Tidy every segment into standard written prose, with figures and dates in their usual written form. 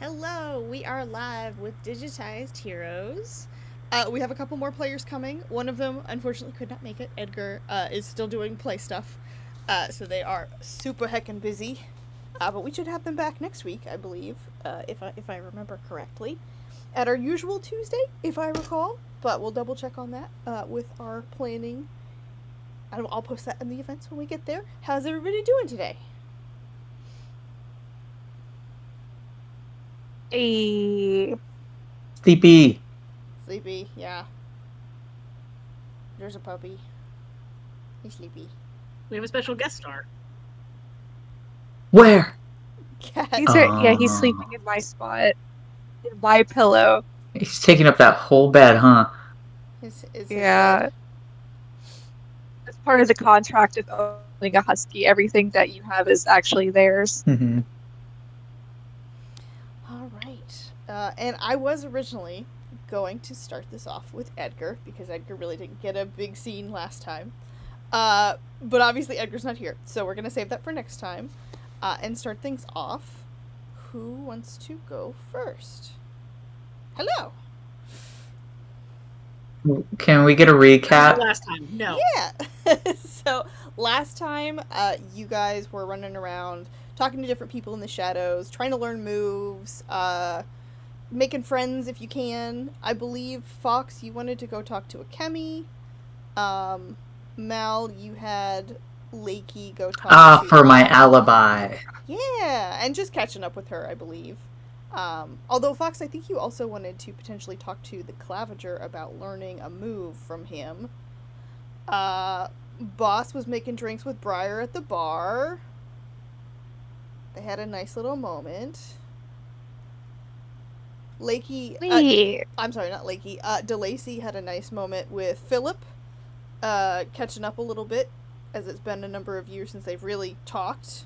Hello, we are live with Digitized Heroes. We have a couple more players coming. One of them, unfortunately, could not make it. Edgar is still doing play stuff, so they are super heckin' busy. But we should have them back next week, I believe, if I remember correctly, at our usual Tuesday, if I recall. But we'll double check on that with our planning. I'll post that in the events when we get there. How's everybody doing today? A Sleepy. Sleepy, yeah. There's a puppy. He's sleepy. We have a special guest star. Where? Cat. he's sleeping in my spot, in my pillow. He's taking up that whole bed, huh? His Yeah, bed. as part of the contract of owning a husky, everything that you have is actually theirs. Mm-hmm. All right. And I was originally going to start this off with Edgar because Edgar really didn't get a big scene last time. But obviously Edgar's not here, so we're gonna save that for next time, and start things off. Who wants to go first? Hello. Can we get a recap? Last time, no. Yeah. So last time, you guys were running around talking to different people in the shadows, trying to learn moves, making friends if you can. I believe Fox, you wanted to go talk to Akemi. Mal, you had Lakey go talk to For my Alma. alibi. Yeah, and just catching up with her, I believe. Although, Fox, I think you also wanted to potentially talk to the Claviger about learning a move from him. Boss was making drinks with Briar at the bar. They had a nice little moment. Lakey... Wait, I'm sorry, not Lakey. DeLacy had a nice moment with Philip, catching up a little bit, as it's been a number of years since they've really talked.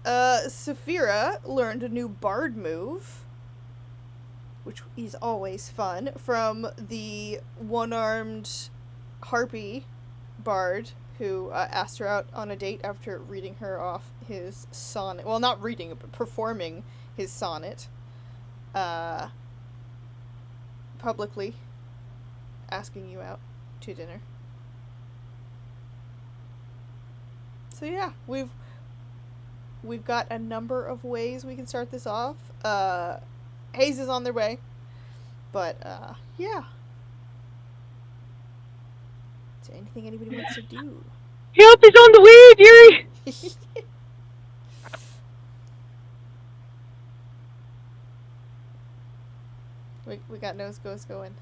Saphira learned a new bard move, which is always fun, from the one-armed harpy bard who asked her out on a date after reading her off his sonnet. Well, not reading it, but performing his sonnet. Publicly asking you out to dinner. So yeah, we've got a number of ways we can start this off. Hayes is on their way. But, yeah. Is there anything anybody wants to do? help is on the way, Jerry. we got nose ghost going.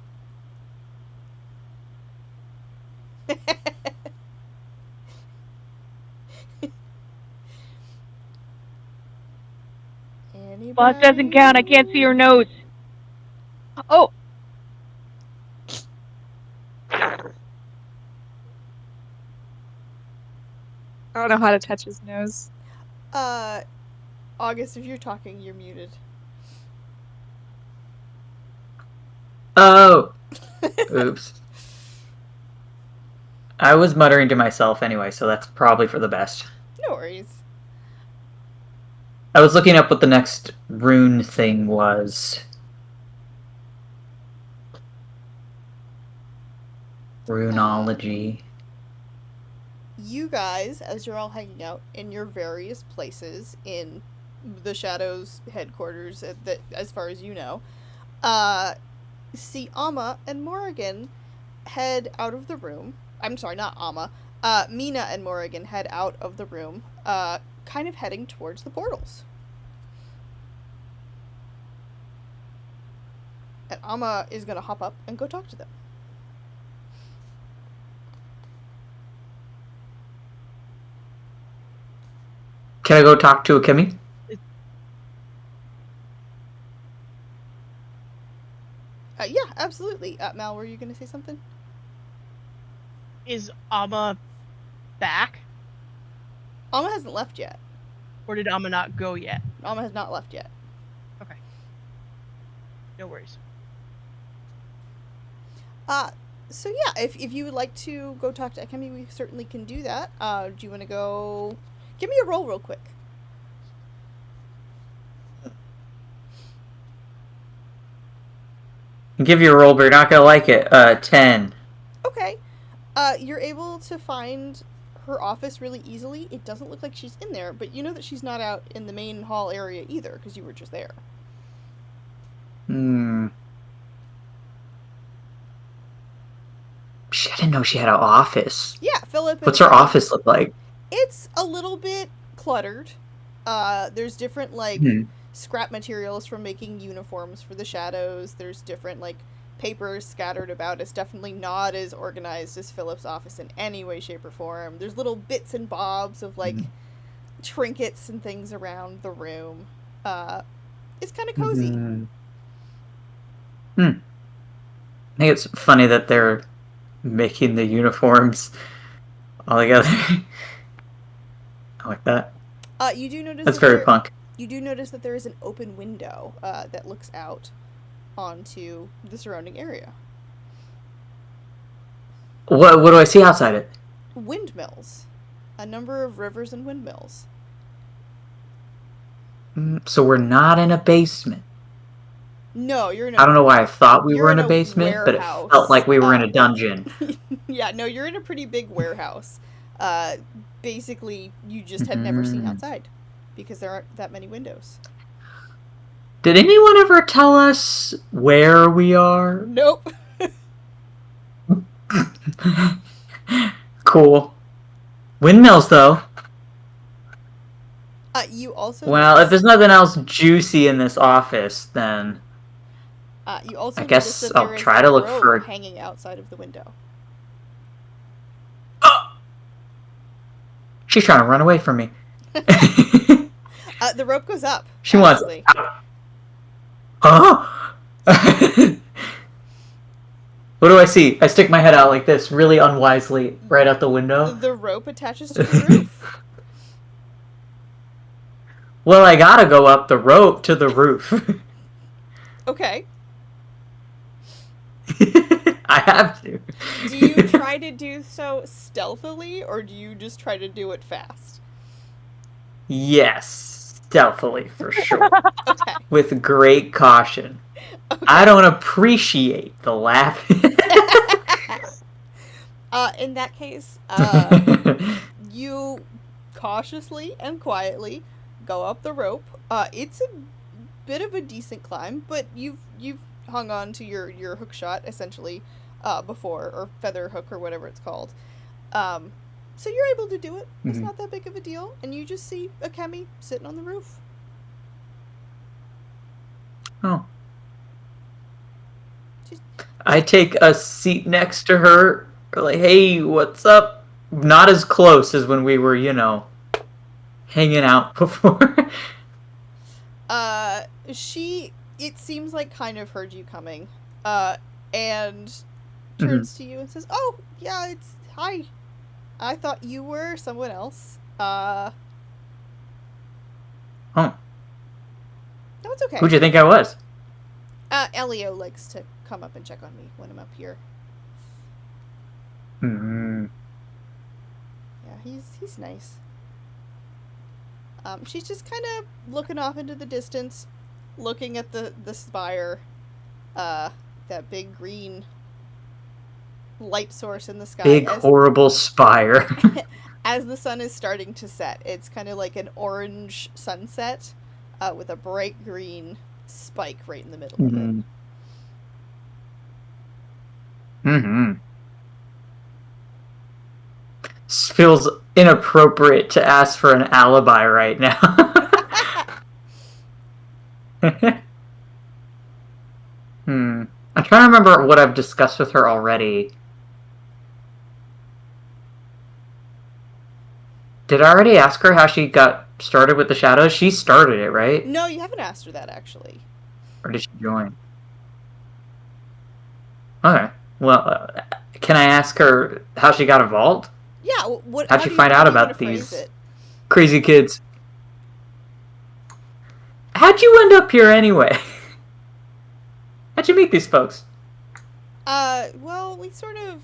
Anybody? Boss doesn't count. I can't see your nose. Oh. I don't know how to touch his nose. August, if you're talking, you're muted. Oh. Oops. I was muttering to myself anyway, so that's probably for the best. No worries. I was looking up what the next rune thing was. Runology. You guys, as you're all hanging out in your various places in the Shadows headquarters, as far as you know, see Amma and Morrigan head out of the room. I'm sorry, not Amma. Mina and Morrigan head out of the room, kind of heading towards the portals. And Amma is going to hop up and go talk to them. Can I go talk to Akemi? Yeah, absolutely. Mal, were you going to say something? Is Amma back? Amma hasn't left yet. Or did Amma not go yet? Amma has not left yet. Okay. No worries. So yeah, if you would like to go talk to Akemi, we certainly can do that. Do you want to go... Give me a roll real quick. Give you a roll, but you're not gonna like it. 10. Okay. You're able to find her office really easily. It doesn't look like she's in there, but you know that she's not out in the main hall area either, because you were just there. Hmm. I didn't know she had an office. Yeah, Philip. What's her office look like? It's a little bit cluttered. There's different, like, Hmm. scrap materials from making uniforms for the shadows. There's different, like, papers scattered about. It's definitely not as organized as Philip's office in any way, shape, or form. There's little bits and bobs of, like, trinkets and things around the room. It's kind of cozy. I think it's funny that they're making the uniforms all together. I like that. You do notice That's that very punk. You do notice that there is an open window that looks out onto the surrounding area. What do I see outside it? Windmills. A number of rivers and windmills. So we're not in a basement. No, you're in I don't know why I thought we you're were in in a a basement, but it warehouse. felt like we were in a dungeon. Yeah, no, you're in a pretty big warehouse. Basically, you just had never seen outside because there aren't that many windows. Did anyone ever tell us where we are? Nope. Cool. Windmills, though. You also Well, notice, if there's nothing else juicy in this office, then you also I guess notice that I'll there is try a to look rope for- hanging outside of the window. she's trying to run away from me. The rope goes up. She wants actually. Huh? What do I see? I stick my head out like this, really unwisely, right out the window. The rope attaches to the roof. Well, I gotta go up the rope to the roof. Okay. I have to. Do you try to do so stealthily, or do you just try to do it fast? Yes, stealthily for sure. Okay. With great caution. Okay. I don't appreciate the laughing. In that case, you cautiously and quietly go up the rope. It's a bit of a decent climb, but you've hung on to your hook shot essentially before, or feather hook or whatever it's called. So you're able to do it. It's not that big of a deal, and you just see Akemi sitting on the roof. Oh. I take a seat next to her, like, hey, what's up? Not as close as when we were, hanging out before. It seems like kind of heard you coming, and turns to you and says, "Oh, yeah, hi. I thought you were someone else. Oh. No, it's okay. Who'd you think I was? Elio likes to come up and check on me when I'm up here. Hmm. Yeah, he's nice. She's just kind of looking off into the distance, looking at the spire, that big green light source in the sky. Big, horrible spire. As the sun is starting to set. It's kind of like an orange sunset with a bright green spike right in the middle of it. Mm-hmm. This feels inappropriate to ask for an alibi right now. I'm trying to remember what I've discussed with her already. Did I already ask her how she got started with the shadows? She started it, right? No, you haven't asked her that, actually. Or did she join? Okay. Well, can I ask her how she got involved? Yeah, How'd you find out about these crazy kids? How'd you end up here anyway? How'd you meet these folks? Well, we sort of...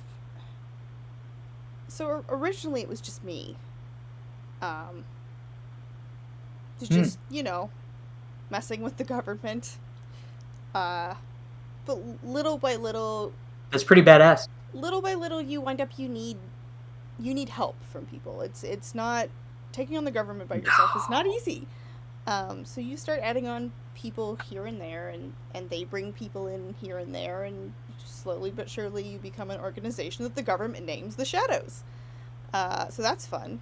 So originally it was just me. It's just, messing with the government. but little by little, That's pretty badass. you wind up you need help from people. It's not taking on the government by yourself is not easy. So you start adding on people here and there, and they bring people in here and there, and slowly but surely you become an organization that the government names the Shadows. So that's fun.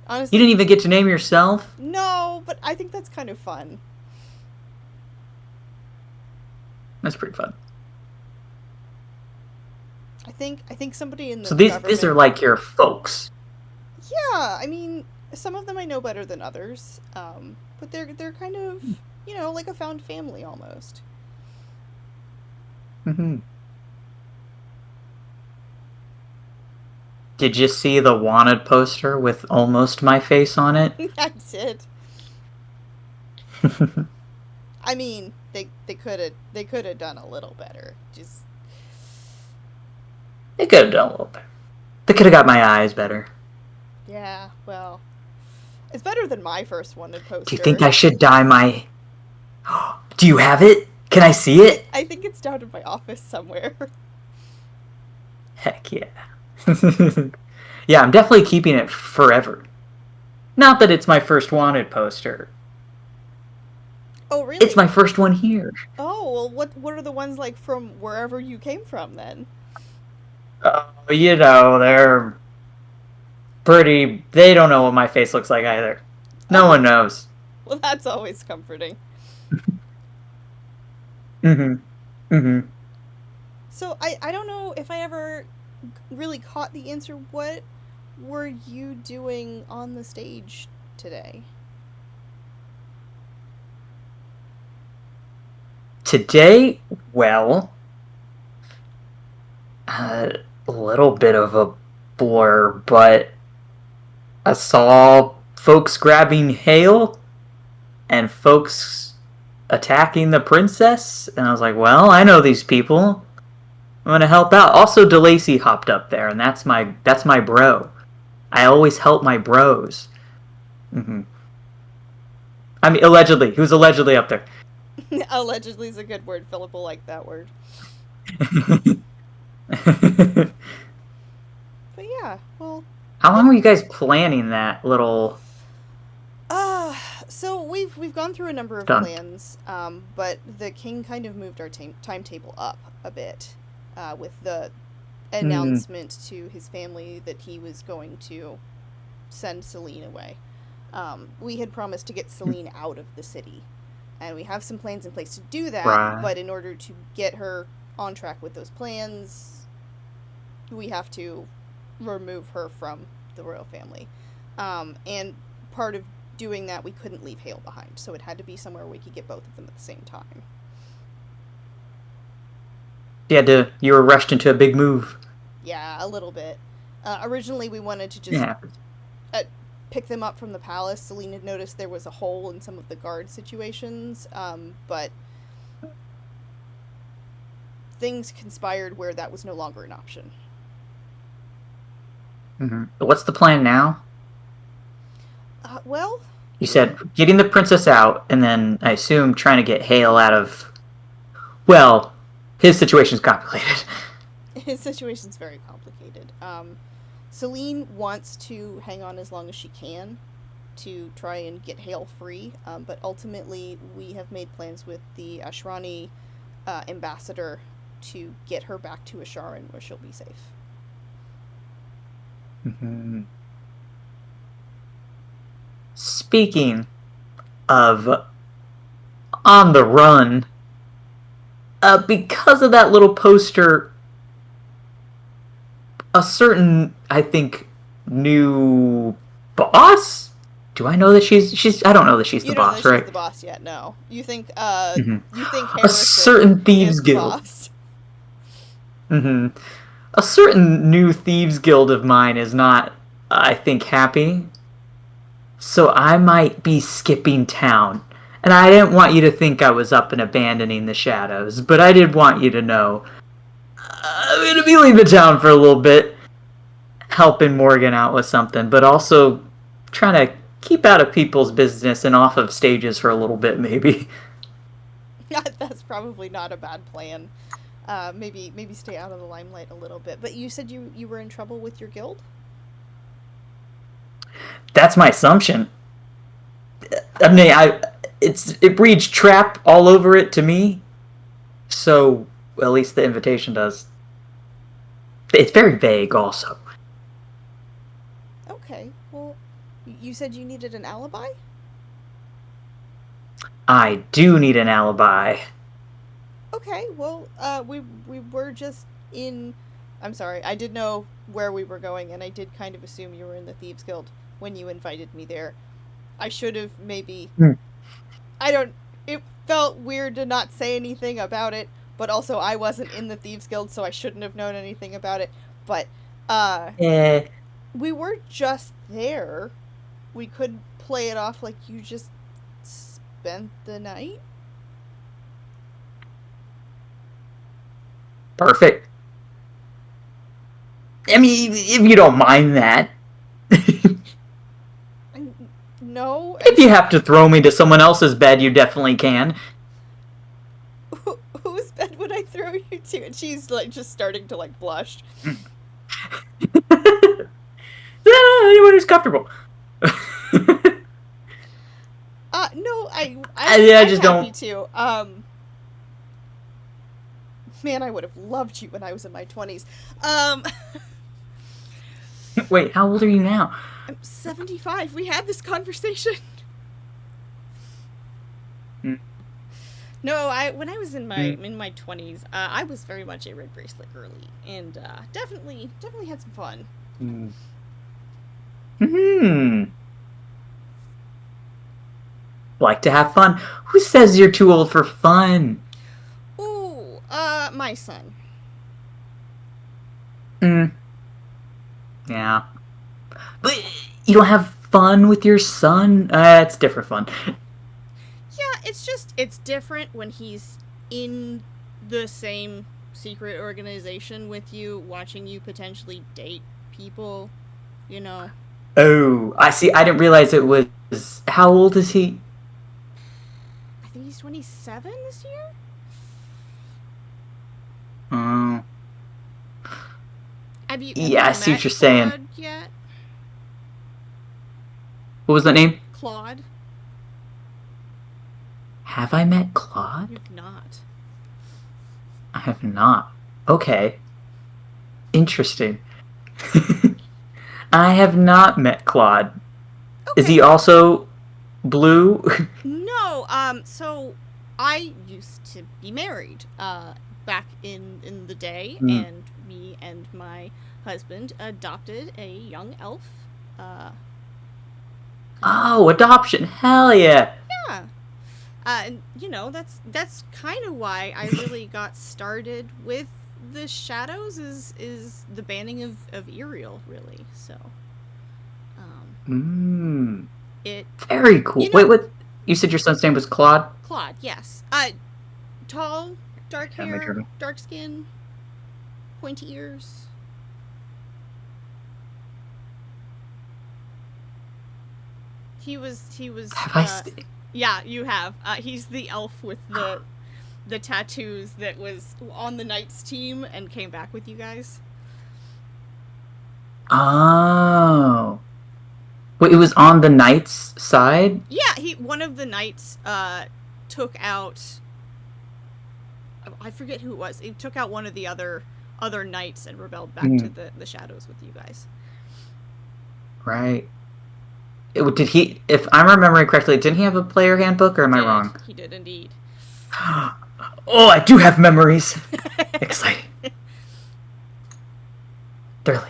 Honestly, You didn't even get to name yourself? no, but I think that's kind of fun. That's pretty fun. I think somebody in the So these government, are like your folks. yeah, I mean, some of them I know better than others, but they're kind of, like a found family almost. Mm-hmm. Did you see the wanted poster with almost my face on it? I did. I mean, they could have done a little better. Just They could have done a little better. They could have got my eyes better. yeah, well, it's better than my first wanted poster. Do you think I should dye my... Do you have it? Can I see it? I think it's down in my office somewhere. Heck yeah. Yeah, I'm definitely keeping it forever. Not that it's my first wanted poster. Oh, really? It's my first one here. Oh, well, what are the ones like from wherever you came from then? They're pretty... They don't know what my face looks like either. No one knows. Well, that's always comforting. Mm-hmm. Mm-hmm. So I don't know if I ever really caught the answer. What were you doing on the stage today? Today, well... a little bit of a blur, but I saw folks grabbing Hale and folks attacking the princess, and I was like, well, I know these people. I'm gonna help out. Also, DeLacy hopped up there, and that's my bro. I always help my bros. Mm-hmm. I mean, allegedly. He was allegedly up there. Allegedly is a good word. Philip will like that word. But yeah, well... How long were you guys planning that little... So we've gone through a number of Done. plans, but the king kind of moved our timetable up a bit with the announcement to his family that he was going to send Celine away. We had promised to get Celine out of the city, and we have some plans in place to do that, Right. but in order to get her on track with those plans, we have to remove her from the royal family. And part of doing that, we couldn't leave Hale behind, so it had to be somewhere we could get both of them at the same time. You were rushed into a big move. Yeah, a little bit. Originally, we wanted to just Yeah. pick them up from the palace. Celine had noticed there was a hole in some of the guard situations, but things conspired where that was no longer an option. Mm-hmm. What's the plan now? Well, You said getting the princess out, and then I assume trying to get Hale out of... Well, his situation's complicated. his situation's very complicated. Celine wants to hang on as long as she can to try and get Hale free, but ultimately we have made plans with the Ashrani ambassador to get her back to Asharan where she'll be safe. Mm-hmm. Speaking of on the run, because of that little poster, a certain, I think, new boss? Do I know that she's I don't know that she's You the don't boss, know right? she's the boss yet, no. You think Mhm. Harrison A certain thieves is the guild. boss. Mm-hmm. A certain new thieves guild of mine is not, I think, happy. So I might be skipping town. And I didn't want you to think I was up and abandoning the shadows, but I did want you to know I'm going to be leaving town for a little bit, helping Morgan out with something, but also trying to keep out of people's business and off of stages for a little bit, maybe. That's probably not a bad plan. Maybe stay out of the limelight a little bit. But you said you were in trouble with your guild? That's my assumption. I mean, it reads trap all over it to me. So at least the invitation does. It's very vague, also. Okay. Well, you said you needed an alibi? I do need an alibi. Okay. Well, we were just in. I'm sorry. I did know where we were going, and I did kind of assume you were in the Thieves Guild when you invited me there. I should have maybe. I don't. It felt weird to not say anything about it, but also I wasn't in the Thieves Guild, so I shouldn't have known anything about it. But we were just there. We could play it off like you just spent the night. Perfect. I mean, if you don't mind that. No. If you have to throw me to someone else's bed, you definitely can. Whose bed would I throw you to? And she's like just starting to like blush. Anyone who's comfortable. No, I I'm just happy don't. to. Man, I would have loved you when I was in my 20s. Wait, how old are you now? I'm 75. We had this conversation. No, when I was in my 20s, I was very much a red bracelet girly, and definitely had some fun. Like to have fun? Who says you're too old for fun? Ooh, my son. Yeah. But you don't have fun with your son? It's different fun. Yeah, it's different when he's in the same secret organization with you, watching you potentially date people, you know. Oh, I see. I didn't realize it was... How old is he? I think he's 27 this year? Oh. Have you I see what you're saying. Claude yet? What was that name? Claude? Have I met Claude? You've not. I have not. Okay. Interesting. I have not met Claude. Okay. Is he also blue? No, so I used to be married back in the day, and me and my husband adopted a young elf. Oh, adoption. Hell yeah. Yeah. And you know, that's kind of why I really got started with the shadows is the banning of Iriel, really. So it very cool. You know, Wait, what? You said your son's name was Claude? Claude, yes. Tall, dark hair, dark skin, pointy ears. He was yeah, you have. He's the elf with the tattoos that was on the Knights team and came back with you guys. Oh. Wait, it was on the Knights side? Yeah, one of the Knights took out, I forget who it was. He took out one of the other Knights and rebelled back to the shadows with you guys. Right. Did he, if I'm remembering correctly, didn't he have a player handbook, or am I wrong? He did indeed. Oh, I do have memories. Exciting. Thoroughly.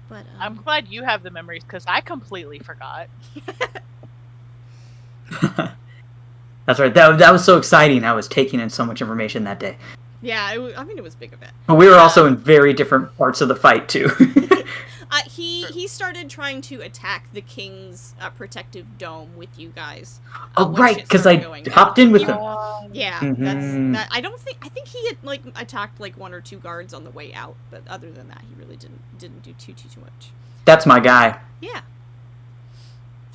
But I'm glad you have the memories, because I completely forgot. That's right. That was so exciting. I was taking in so much information that day. Yeah, it was a big event. But we were also in very different parts of the fight, too. He started trying to attack the king's protective dome with you guys. Oh, right, because I hopped in with him. Yeah, that. I think he had like attacked like one or two guards on the way out, but other than that, he really didn't do too much. That's my guy. Yeah.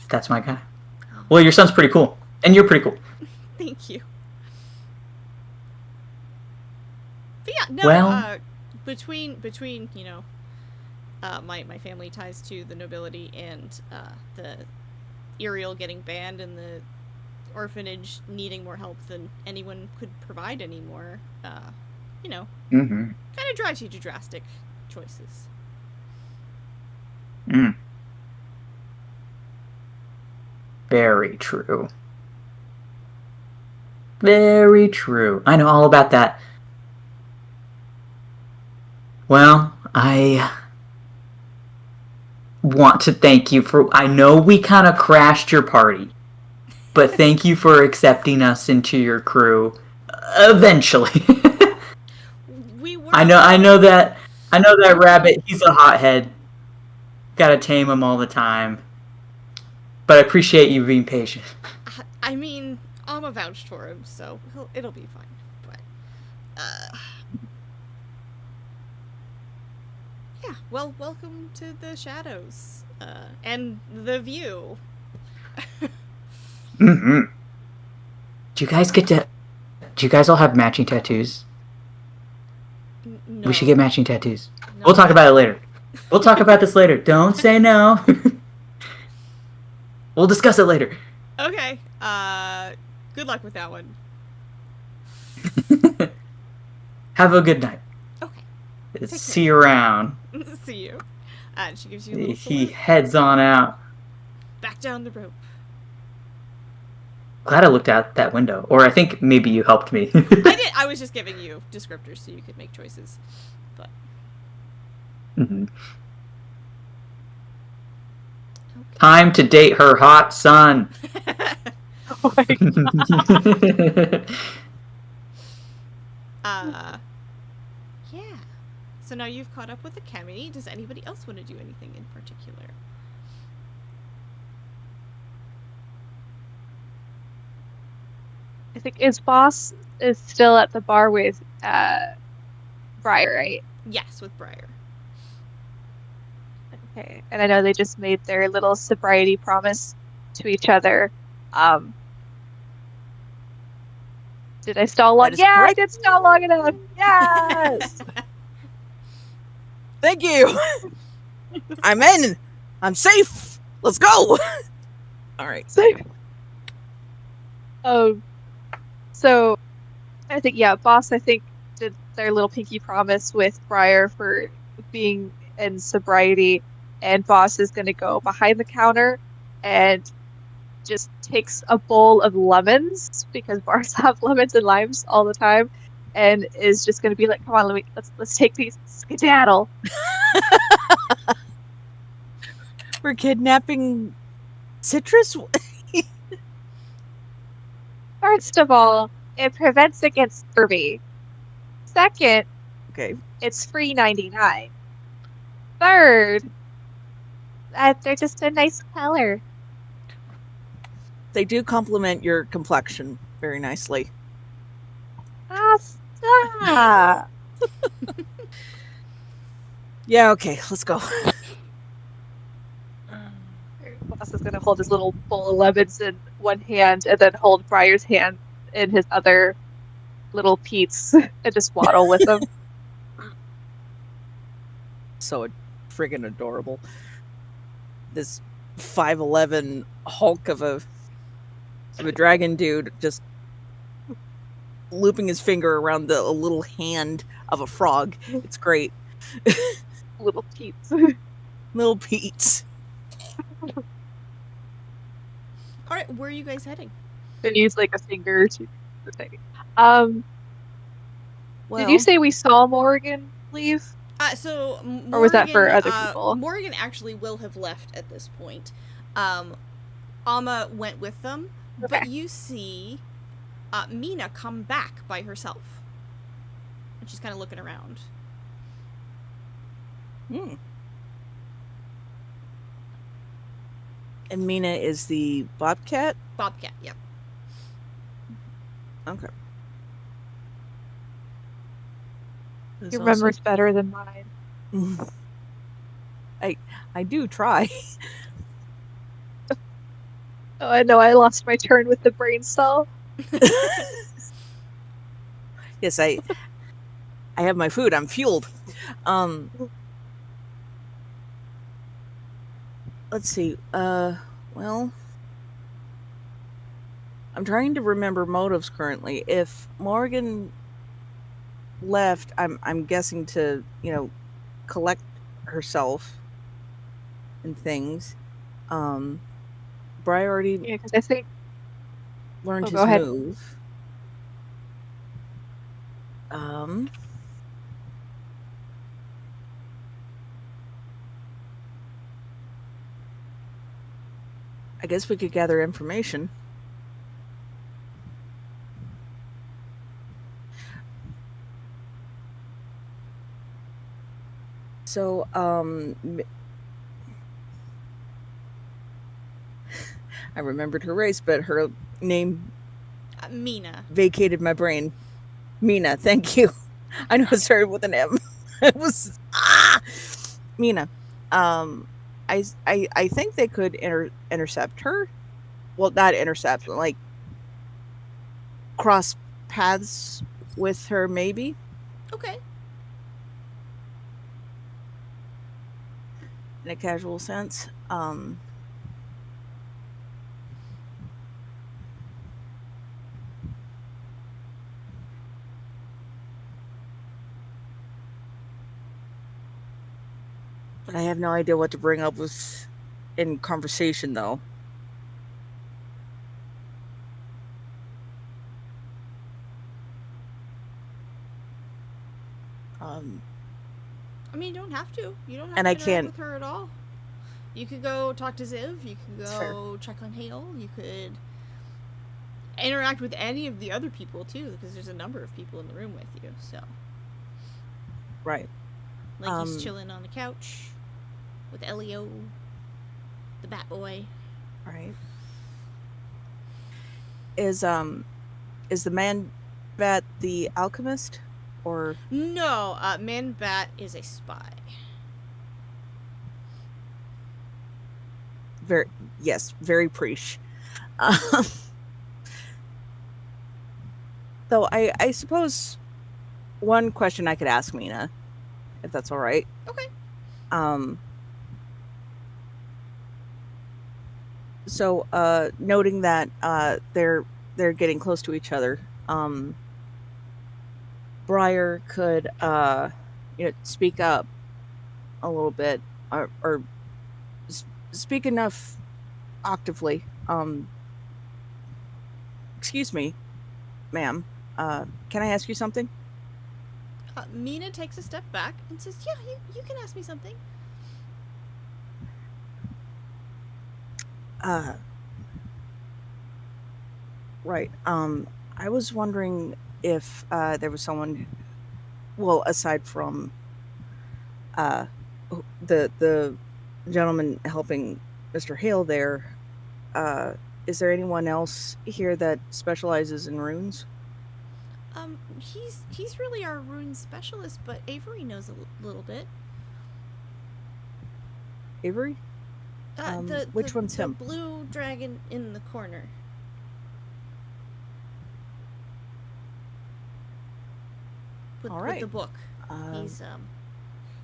That's my guy. Oh, Well, your son's pretty cool, and you're pretty cool. Thank you. But yeah, no. Well- Between my family ties to the nobility and the Ariel getting banned and the orphanage needing more help than anyone could provide anymore, Mm-hmm. kind of drives you to drastic choices. Mm. Very true. Very true. I know all about that. Well, I want to thank you for... I know we kind of crashed your party, but thank you for accepting us into your crew eventually. We were. I know that rabbit, he's a hothead. Gotta tame him all the time. But I appreciate you being patient. I mean, Alma vouched for him, so it'll be fine. But, yeah. Well, welcome to the shadows, and the view. Mm-hmm. Do you guys all have matching tattoos? No. We should get matching tattoos. No. We'll talk about it later. We'll talk about this later. Don't say no. We'll discuss it later. Okay. Good luck with that one. Have a good night. Okay. See you around. See you. And she gives you a little He salute. heads on out. Back down the rope. Glad I looked out that window. Or I think maybe you helped me. I did. I was just giving you descriptors so you could make choices. But. Mhm. Okay. Time to date her hot son. Oh my God. Yeah. So now you've caught up with the Kemi. Does anybody else want to do anything in particular? I think his boss is still at the bar with Briar, right? Yes, with Briar. Okay. And I know they just made their little sobriety promise to each other. Did I stall long? That is Yeah, correct. I did stall long enough. Yes. Thank you. I'm in. I'm safe. Let's go. All right. So I think boss I think did their little pinky promise with Briar for being in sobriety, and boss is gonna go behind the counter and just takes a bowl of lemons because bars have lemons and limes all the time, and is just gonna be like, come on, let's take these, skedaddle. We're kidnapping citrus. First of all, it prevents against scurvy. Second, Okay. it's free 99. Third, they're just a nice color. They do complement your complexion very nicely. Ah, stop. Yeah. Okay. Let's go. Boss is gonna hold his little bowl of lemons in one hand and then hold Briar's hand in his other little Pete's and just waddle with them. So friggin' adorable. This 5'11" hulk of a dragon dude just looping his finger around the little hand of a frog. It's great. Little Pete's. Little Pete. All right, where are you guys heading? And use like a finger to the thing. Well, Did you say we saw Morgan leave? So Morgan, Or was that for other people? Morgan actually will have left at this point. Alma went with them, Okay. but you see Mina come back by herself. And she's kind of looking around. Hmm. And Mina is the bobcat? Bobcat, yep. Okay. There's Your also- memory's better than mine. I do try. Oh, I know I lost my turn with the brain cell. Yes, I have my food. I'm fueled. Let's see. Well, I'm trying to remember motives currently. If Morgan left, I'm guessing to, collect herself and things. Bri already Yeah, because I think. learned Oh, go his ahead. move. Um, I guess we could gather information. So, I remembered her race, but her name Mina. vacated my brain. Mina, thank you. I know it started with an M. It was Mina. Um, I think they could intercept her. Well, not intercept, like cross paths with her, maybe Okay. in a casual sense. But I have no idea what to bring up with in conversation, though. I mean, you don't have to. You don't have And to I interact can't. with her at all. You could go talk to Ziv. You could That's fair. go check on Hale. You could interact with any of the other people too, because there's a number of people in the room with you. So, Right. like, he's chilling on the couch with Elio, the Bat Boy. Right. Is the man bat the alchemist, or No, Man Bat is a spy. very very preach. Um, though I suppose one question I could ask Mina, if that's all right. Okay. So noting that they're getting close to each other, Briar could speak up a little bit, or speak enough octavely. Excuse me, ma'am. Can I ask you something? Mina takes a step back and says, "Yeah, you can ask me something." Right. I was wondering if there was someone, well, aside from the gentleman helping Mr. Hale there, is there anyone else here that specializes in runes? He's really our rune specialist, but Avery knows a little bit. Avery? Which one's The him? blue dragon in the corner. With, All with the right. book.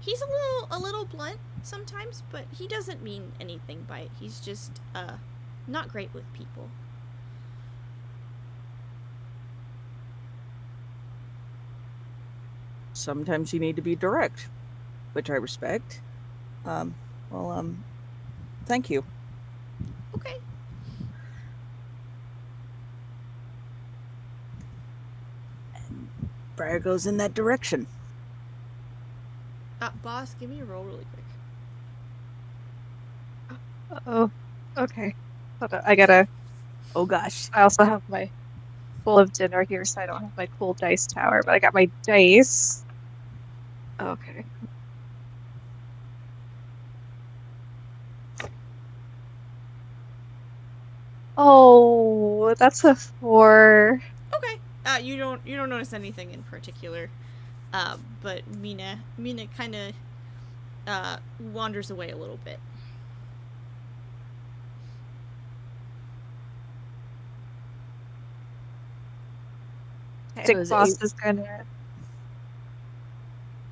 He's a little blunt sometimes, but he doesn't mean anything by it. He's just not great with people. Sometimes you need to be direct, which I respect. Thank you. Okay. Briar goes in that direction. Boss, give me a roll really quick. Oh, okay. Hold on, I gotta. Oh gosh. I also have my bowl of dinner here, so I don't have my cool dice tower, but I got my dice. Okay. Oh, that's a 4. Okay. You don't notice anything in particular. But Mina kind of wanders away a little bit. I So think is boss Avery- is gonna.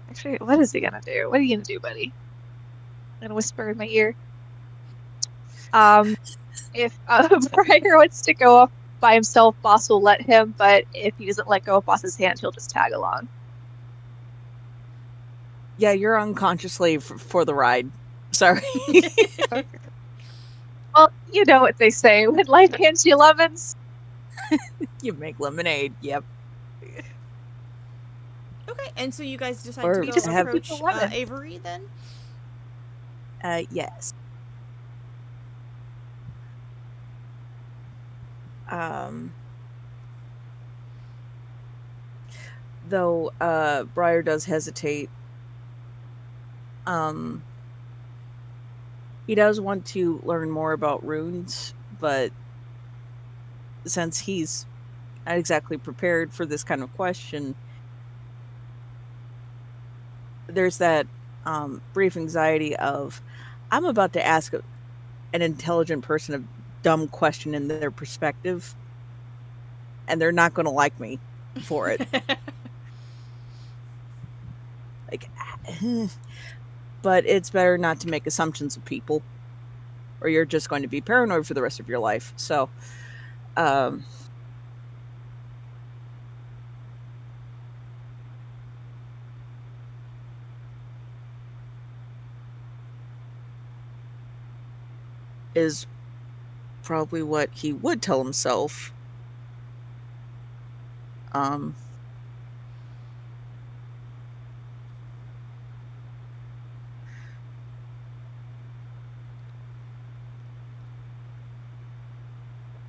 Actually, what is he gonna do? What are you gonna do, buddy? Gonna whisper in my ear. If Briar wants to go off by himself, boss will let him. But if he doesn't let go of boss's hand, he'll just tag along. Yeah, you're unconsciously for the ride. Sorry. Okay. Well, you know what they say when life hands you lemons. You make lemonade. Yep. Okay, and so you guys decide Or to You go just have- give people approach lemon. Avery then? Yes. Though Briar does hesitate. He does want to learn more about runes, but since he's not exactly prepared for this kind of question, there's that brief anxiety of, I'm about to ask an intelligent person a dumb question in their perspective, and they're not going to like me for it. Like, but it's better not to make assumptions of people, or you're just going to be paranoid for the rest of your life. So, is probably what he would tell himself.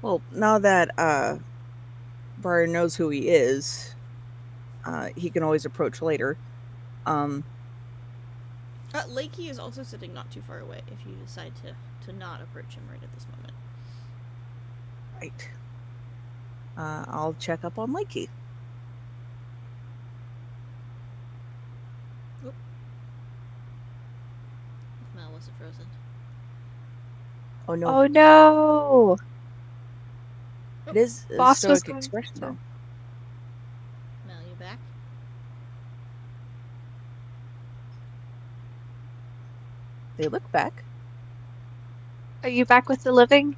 Well, now that Briar knows who he is, he can always approach later. Lakey is also sitting not too far away if you decide to not approach him right at this moment. Right. I'll check up on Lakey. Oop. If Mal wasn't frozen. Oh no, Oh no! it is a Boss was stoic going expression to- though. Mal, you back? They look back. Are you back with the living?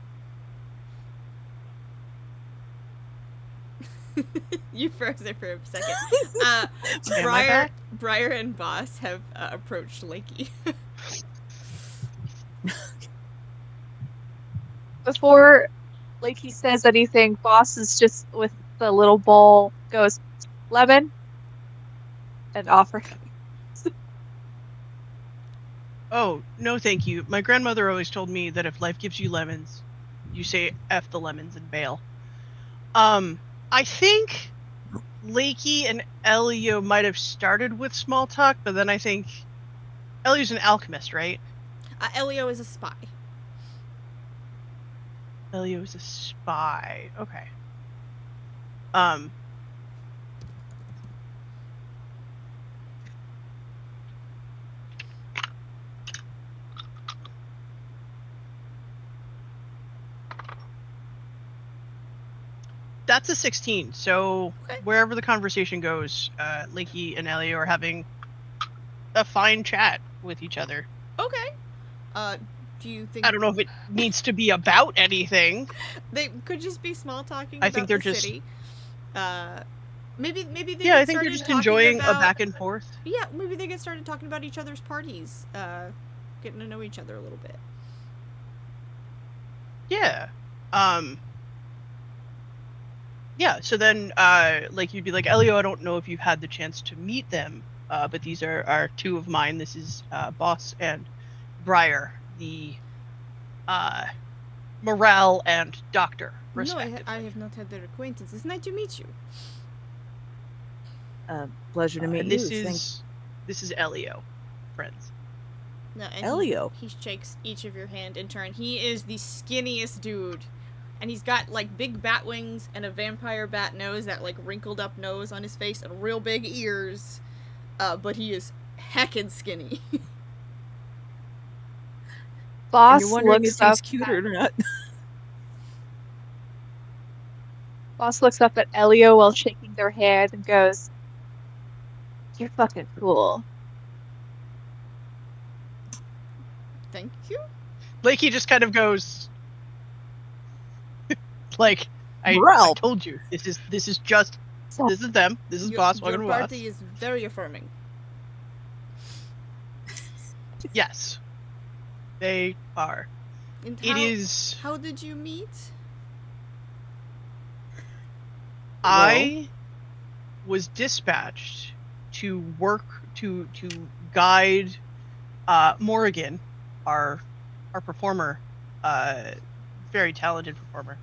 You froze there for a second. Am I back? Briar and Boss have approached Lakey. Before Lakey says anything, boss is just with the little bowl goes, lemon, and offer. Oh, no thank you. My grandmother always told me that if life gives you lemons, you say F the lemons and bail. I think Lakey and Elio might have started with small talk, but then I think Elio's an alchemist, right? Elio is a spy. Elio is a spy. Okay. That's a 16. So Okay. wherever the conversation goes, Lakey and Elio are having a fine chat with each other. Okay. Do you think I don't know if it needs to be about anything. they could just be small talking I about think they're the just- city? Maybe they Yeah, get I think they're started just talking enjoying about, a back and forth. Yeah, maybe they get started talking about each other's parties, getting to know each other a little bit. Yeah. Yeah, so then, like, you'd be like, Elio, I don't know if you've had the chance to meet them, but these are two of mine. This is Boss and Briar, the morale and doctor, No, respectively. I have not had their acquaintance. It's nice to meet you. Pleasure to meet and you. this is Elio, friends. No, and Elio. He shakes each of your hand in turn. He is the skinniest dude. And he's got, like, big bat wings and a vampire bat nose, that, like, wrinkled up nose on his face, and real big ears. But he is heckin' skinny. And Boss you're wondering looks if he's up cute at- or not. Boss looks up at Elio while shaking their hand and goes, "You're fucking cool." Thank you. Lakey just kind of goes, like, I Morale. told you, this is just, So, this is them, this is boss Your talking to us. party is very affirming. Yes, they are. And It is. How did you meet? I was dispatched to work to guide Morrigan, our performer, very talented performer,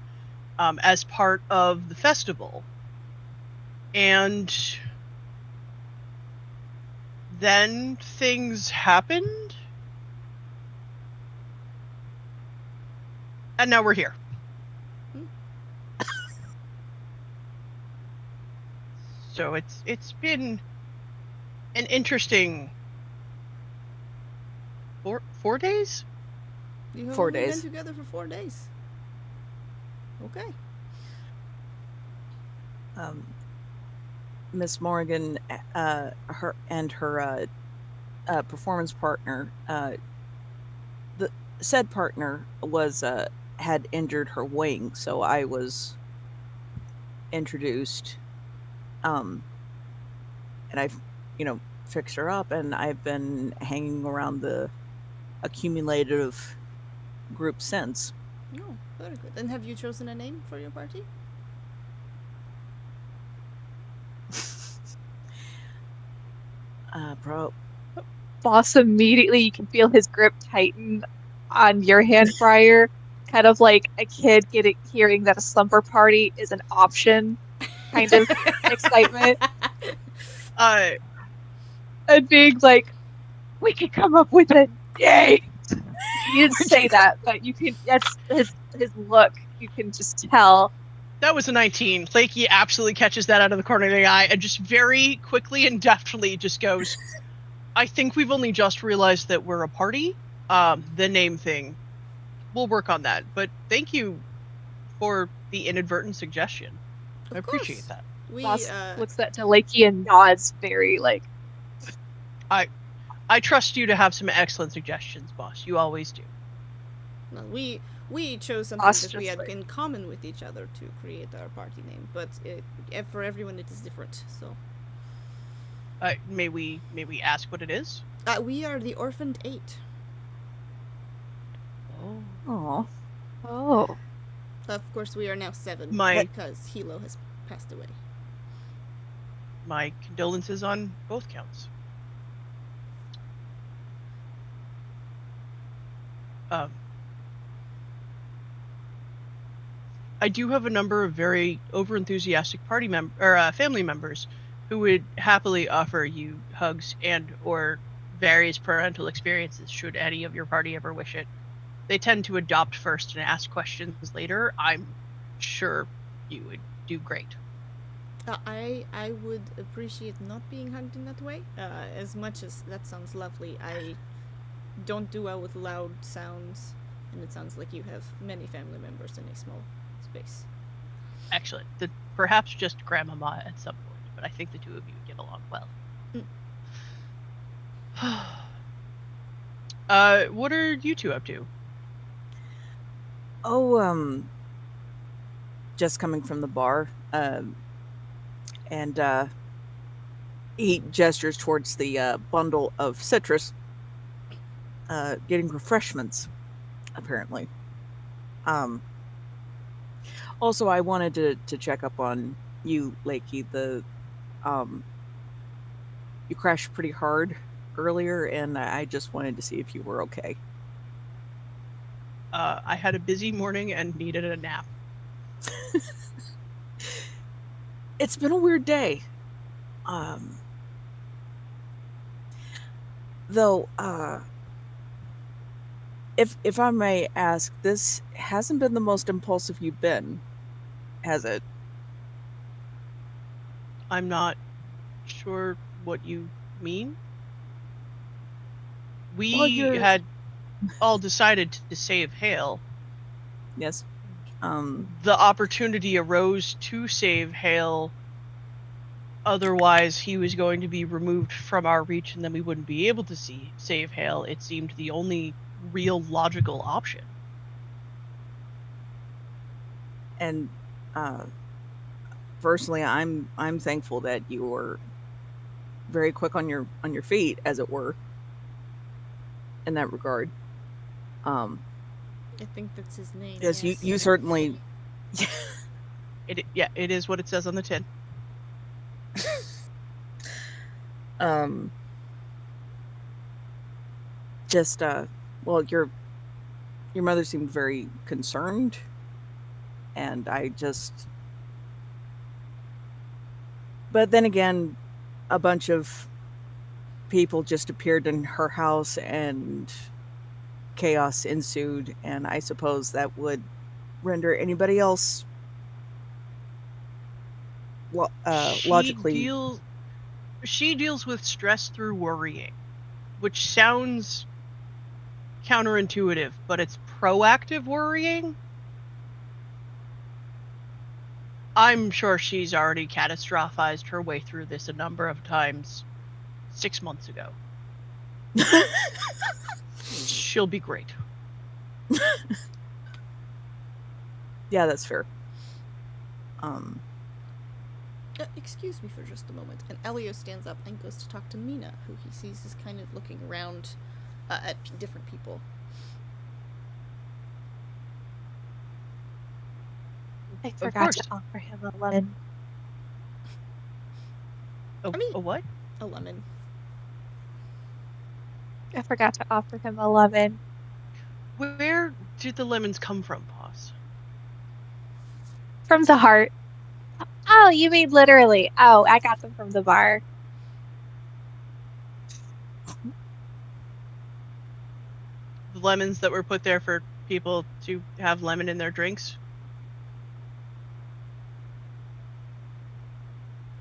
as part of the festival, and then things happened, and now we're here. So it's been an interesting 4 days. You have 4 only days. been together for 4 days. Okay. Miss Morgan, her and her performance partner, the said partner was had injured her wing, so I was introduced, and I've fixed her up, and I've been hanging around the accumulative group since. Oh, very good. And have you chosen a name for your party? Bro, Boss immediately, you can feel his grip tighten on your hand, Friar, kind of like a kid hearing that a slumber party is an option, kind of excitement, and being like, "We can come up with a name." He didn't say that, but you can. That's his look. You can just tell. That was a 19. Lakey absolutely catches that out of the corner of the eye and just very quickly and deftly just goes, I think we've only just realized that we're a party. The name thing, we'll work on that. But thank you for the inadvertent suggestion. I appreciate that. Boss looks at Delakey and nods very like. I trust you to have some excellent suggestions, boss. You always do. Well, we chose something Us that we just had like- in common with each other to create our party name, but for everyone it is different. So May we ask what it is? we are the Orphaned 8. oh, Oh, Of course, we are now 7 because Hilo has passed away. My condolences on both counts. I do have a number of very overenthusiastic family members who would happily offer you hugs and or various parental experiences should any of your party ever wish it. They tend to adopt first and ask questions later. I'm sure you would do great. I would appreciate not being hugged in that way. As much as that sounds lovely, I don't do well with loud sounds, and it sounds like you have many family members in a small space. Excellent. Perhaps just grandmama at some point, but I think the two of you get along well. What are you two up to? Just coming from the bar, and he gestures towards the bundle of citrus, getting refreshments, apparently. Also, I wanted to check up on you, Lakey. You crashed pretty hard earlier, and I just wanted to see if you were okay. I had a busy morning and needed a nap. It's been a weird day. Though, if I may ask, this hasn't been the most impulsive you've been, has it? I'm not sure what you mean. We Well, had all decided to save Hale. Yes. The opportunity arose to save Hale. Otherwise, he was going to be removed from our reach, and then we wouldn't be able to save Hale. It seemed the only real logical option. And personally, I'm thankful that you were very quick on your feet, as it were, in that regard. I think that's his name. Yes, yes. you certainly. It is what it says on the tin. Just well, your mother seemed very concerned, and but then again, a bunch of people just appeared in her house and chaos ensued, and I suppose that would render anybody else logically. She deals with stress through worrying, which sounds counterintuitive, but it's proactive worrying. I'm sure she's already catastrophized her way through this a number of times 6 months ago. She'll be great. Yeah, that's fair. Excuse me for just a moment. And Elio stands up and goes to talk to Mina, who he sees is kind of looking around at different people. I forgot to offer him a lemon. A what? A lemon. I forgot to offer him a lemon. Where did the lemons come from, boss? From the heart. Oh, you mean literally. Oh, I got them from the bar. The lemons that were put there for people to have lemon in their drinks?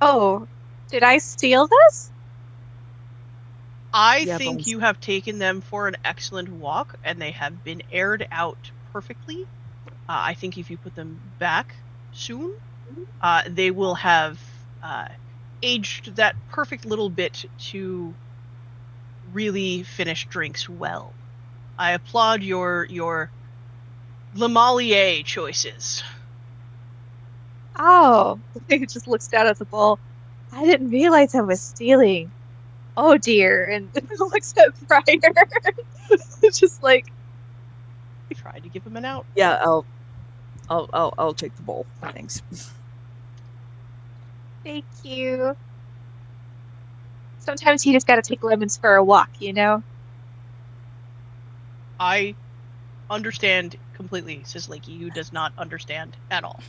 Oh, did I steal this? I Yeah, think bones. you have taken them for an excellent walk, and they have been aired out perfectly. I think if you put them back soon, they will have aged that perfect little bit to really finish drinks well. I applaud your Lemalier choices. Oh, he just looks down at the bowl. I didn't realize I was stealing. Oh dear, and looks at Briar. Just like, Try to give him an out. Yeah, I'll take the bowl. Thanks. thank you. Sometimes you just gotta take lemons for a walk, you know? I understand completely, says Lakey, who does not understand at all.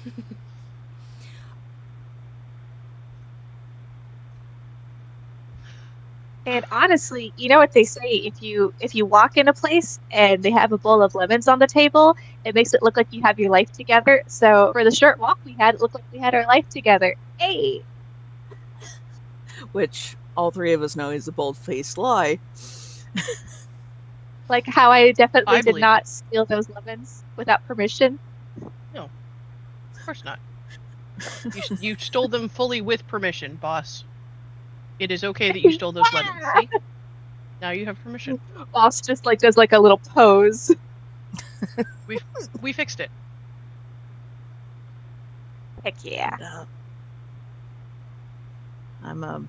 And honestly, you know what they say, if you walk in a place and they have a bowl of lemons on the table, it makes it look like you have your life together. So for the short walk we had, it looked like we had our life together. Hey. Which all three of us know is a bold-faced lie. Like how I definitely I did believe not it. steal those lemons without permission. No, of course not. You stole them fully with permission, boss. It is okay that you stole those lemons. See? Now you have permission. Boss just like does like a little pose. We fixed it. Heck yeah. I'm gonna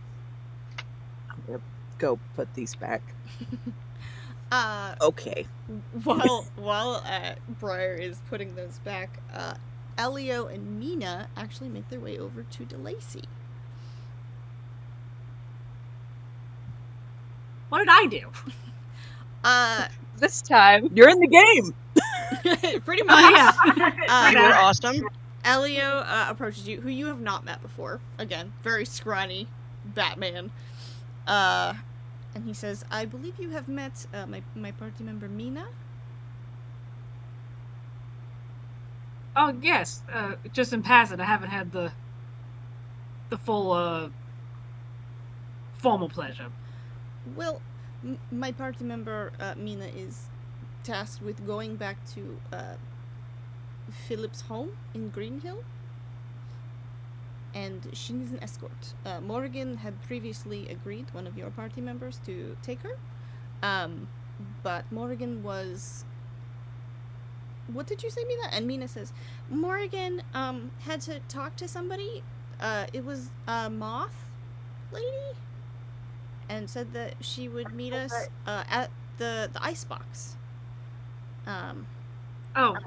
go put these back. Okay. While Briar is putting those back, Elio and Mina actually make their way over to DeLacy. What did I do? This time. You're in the game. Pretty much. Oh, yeah. You were awesome. Elio approaches you, who you have not met before. Again, very scrawny Batman. And he says, I believe you have met my party member Mina? Oh, yes. Just in passing, I haven't had the full formal pleasure. Well, my party member Mina is tasked with going back to Philip's home in Greenhill, and she needs an escort. Morgan had previously agreed, one of your party members, to take her, but Morgan was... What did you say, Mina? And Mina says, Morgan, had to talk to somebody. It was a moth lady, and said that she would meet us, at the icebox. Oh,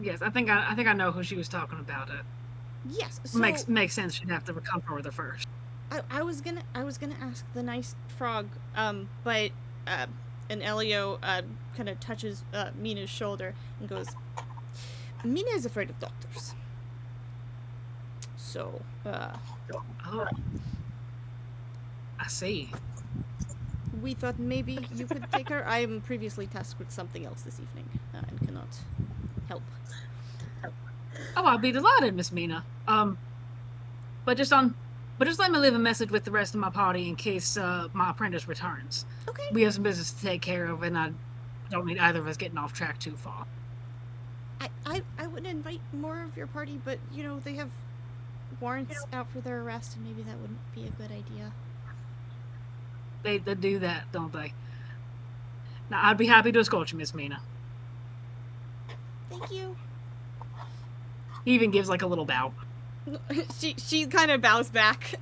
yes. I think I know who she was talking about. Yes, so... Makes sense. She'd have to come with her first. I was gonna ask the nice frog, but, and Elio, kind of touches, Mina's shoulder and goes, Mina is afraid of doctors. So, Oh. I see. we thought maybe you could take her. I am previously tasked with something else this evening, and cannot help. Oh, I'd be delighted, Miss Mina. But just let me leave a message with the rest of my party in case my apprentice returns. Okay. We have some business to take care of, and I don't need either of us getting off track too far. I would invite more of your party, but, you know, they have warrants out for their arrest, and maybe that wouldn't be a good idea. They do that, don't they? Now, I'd be happy to escort you, Miss Mina. Thank you. He even gives like a little bow. She kind of bows back.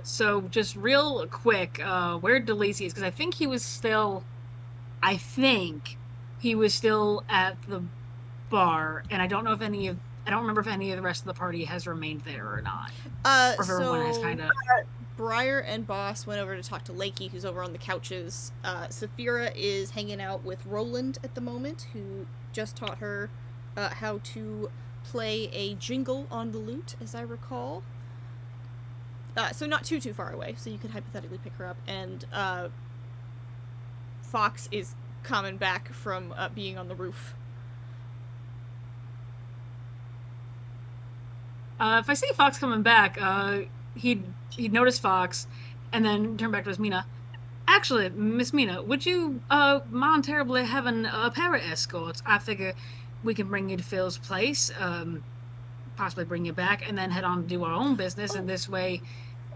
So just real quick, where'd Delisi is? Because I think he was still at the bar, and I don't remember if any of the rest of the party has remained there or not. Or if everyone has kind of... Briar and Boss went over to talk to Lakey, who's over on the couches. Saphira is hanging out with Roland at the moment, who just taught her how to play a jingle on the lute, as I recall. So not too far away, so you could hypothetically pick her up. And Fox is coming back from being on the roof. If I see Fox coming back, he'd notice Fox, and then turn back to Miss Mina. Actually, Miss Mina, would you mind terribly having a pair of escorts? I figure we can bring you to Phil's place, possibly bring you back, and then head on to do our own business, and this way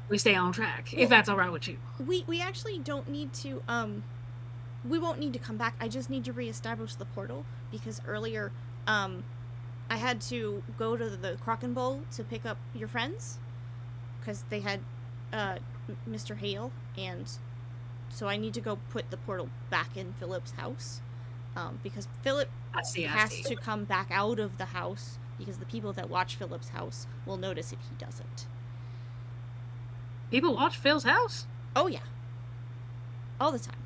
we stay on track, if that's all right with you. We actually don't need to, we won't need to come back. I just need to reestablish the portal, because earlier, I had to go to the Kraken Bowl to pick up your friends, because they had, Mr. Hale, and so I need to go put the portal back in Philip's house, because Philip has to come back out of the house, because the people that watch Philip's house will notice if he doesn't. People watch Phil's house? Oh, yeah. All the time.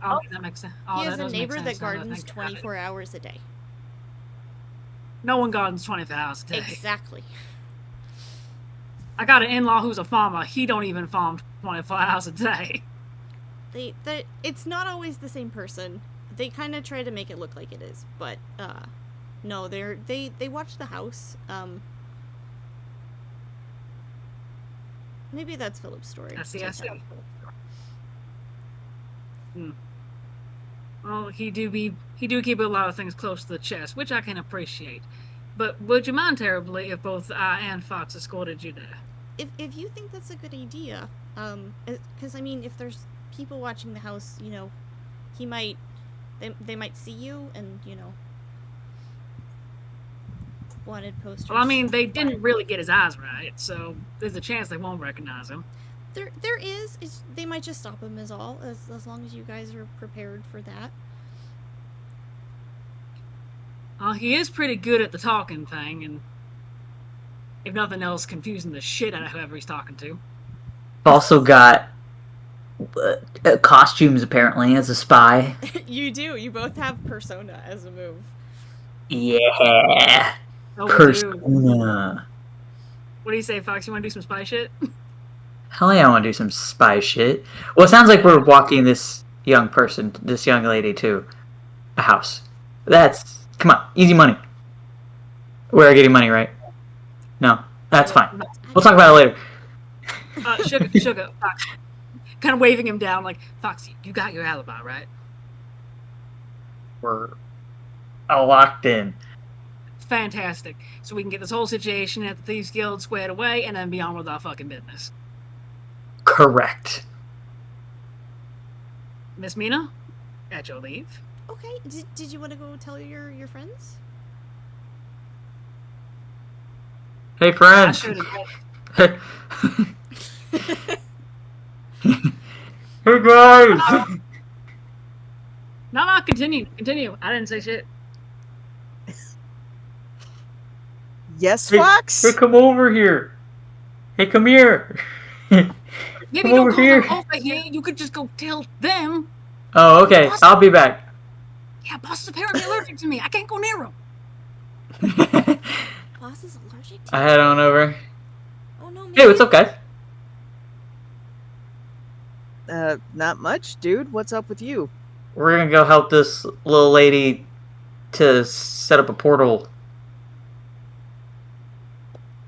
Oh, that makes sense. Oh, he has a neighbor that gardens 24 hours a day. No one gardens 24 hours a day. Exactly. I got an in-law who's a farmer. He don't even farm 24 hours a day. It's not always the same person. They kind of try to make it look like it is, but no, they watch the house. Maybe that's Philip's story. I see. Well, he do keep a lot of things close to the chest, which I can appreciate. But would you mind terribly if both I and Fox escorted you there? If you think that's a good idea, because I mean, if there's people watching the house, you know, they might see you, and you know, wanted posters. Well, I mean, they didn't really get his eyes right, so there's a chance they won't recognize him. There is. They might just stop him, as long as you guys are prepared for that. He is pretty good at the talking thing, and if nothing else, confusing the shit out of whoever he's talking to. Also got costumes, apparently, as a spy. You do. You both have persona as a move. Yeah. Oh, Persona. What do you say, Fox? You want to do some spy shit? Hell yeah, I want to do some spy shit. Well, it sounds like we're walking this young lady, to a house. Come on, easy money. We're getting money, right? No, that's fine. We'll talk about it later. Sugar, Fox. Kind of waving him down, like, Fox, you got your alibi, right? we're locked in. Fantastic. So we can get this whole situation at the Thieves Guild squared away and then be on with our fucking business. Correct. Miss Mina, at your leave. Okay. Did you want to go tell your friends? Hey, I friends. should have. Hey, guys. No, continue. I didn't say shit. Yes, Hey, Fox? hey, come over here. Hey, come here. Maybe Come don't over call here. them over here. You could just go tell them. Oh, okay. Boss- I'll be back. Yeah, boss is apparently allergic to me. I can't go near him. Boss is allergic to I you? head on over. Oh no, man. Hey, what's up, guys? Not much, dude. What's up with you? We're gonna go help this little lady to set up a portal.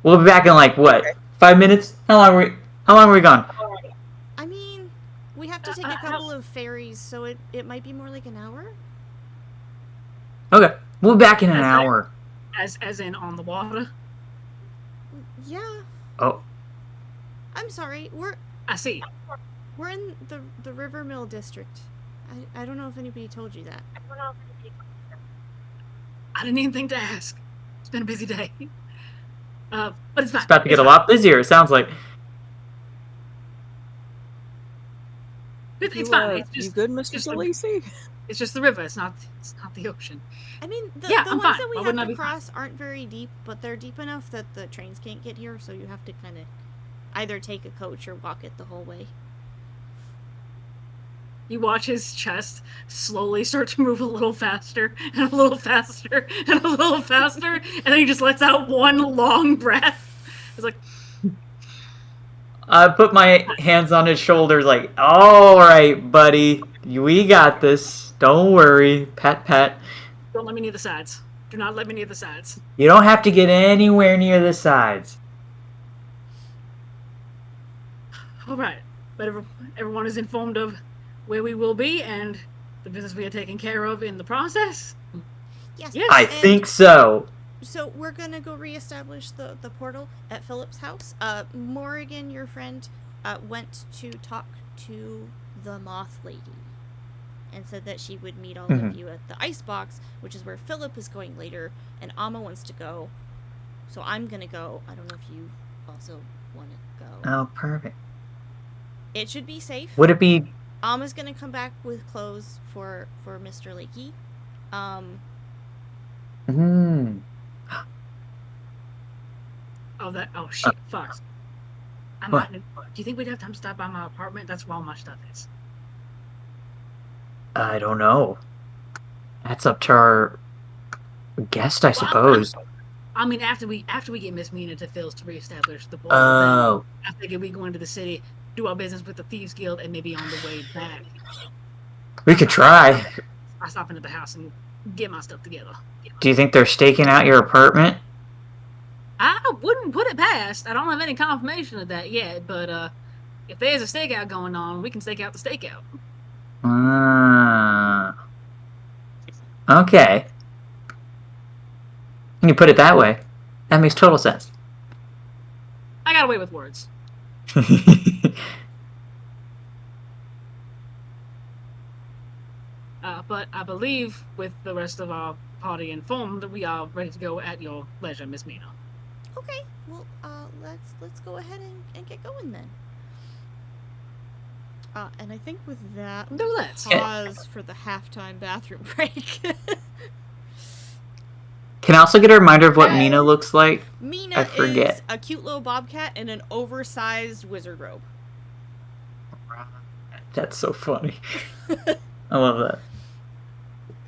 We'll be back in like what? 5 minutes? How long are we gone? I mean, we have to take a couple of ferries, so it might be more like an hour. Okay. We'll be back in an Okay. hour. As in on the water. Yeah. Oh. I'm sorry. I see. We're in the River Mill district. I don't know if anybody told you that. I didn't even think to ask. It's been a busy day. But it's fine. It's about to get a fine. lot busier, it sounds like. It's fine. It's You just good, Mr. just DeLacy? it's just the river. It's not the ocean. I mean, the Yeah, the I'm ones fine. that we Why have wouldn't I to be fine? cross aren't very deep, but they're deep enough that the trains can't get here, so you have to kind of either take a coach or walk it the whole way. You watch his chest slowly start to move a little faster and a little faster and a little faster, and then he just lets out one long breath. It's like, I put my hands on his shoulders like, alright, buddy. We got this. Don't worry. Pat, pat. don't let me near the sides. Do not let me near the sides. You don't have to get anywhere near the sides. All right, but everyone is informed of where we will be and the business we are taking care of in the process. Yes. Yes. I and think so. So we're gonna go reestablish the portal at Philip's house. Morrigan, your friend, went to talk to the Moth Lady, and said that she would meet all of you at the Icebox, which is where Philip is going later, and Amma wants to go. So I'm gonna go. I don't know if you also want to go. Oh, perfect. It should be safe. Would it be... Amma's gonna come back with clothes for Mr. Lakey. Oh shit, fuck. What? Do you think we'd have time to stop by my apartment? That's where all my stuff is. I don't know. That's up to our guest, I suppose. I mean, after we get Miss Mina to Phil's to reestablish the board, Oh. then I figured we go into the city, do our business with the Thieves Guild, and maybe on the way back, We could try. I stop into the house and get my stuff together. Do you think they're staking out your apartment? I wouldn't put it past. I don't have any confirmation of that yet, but if there's a stakeout going on, we can stake out the stakeout. Okay. When you put it that way, that makes total sense. I got away with words. But I believe, with the rest of our party informed, we are ready to go at your leisure, Miss Mina. Okay. Well, let's go ahead and get going then. And I think with that, Do let's. pause for the halftime bathroom break. Can I also get a reminder of what Mina looks like? Mina I forget. is a cute little bobcat in an oversized wizard robe. That's so funny. I love that.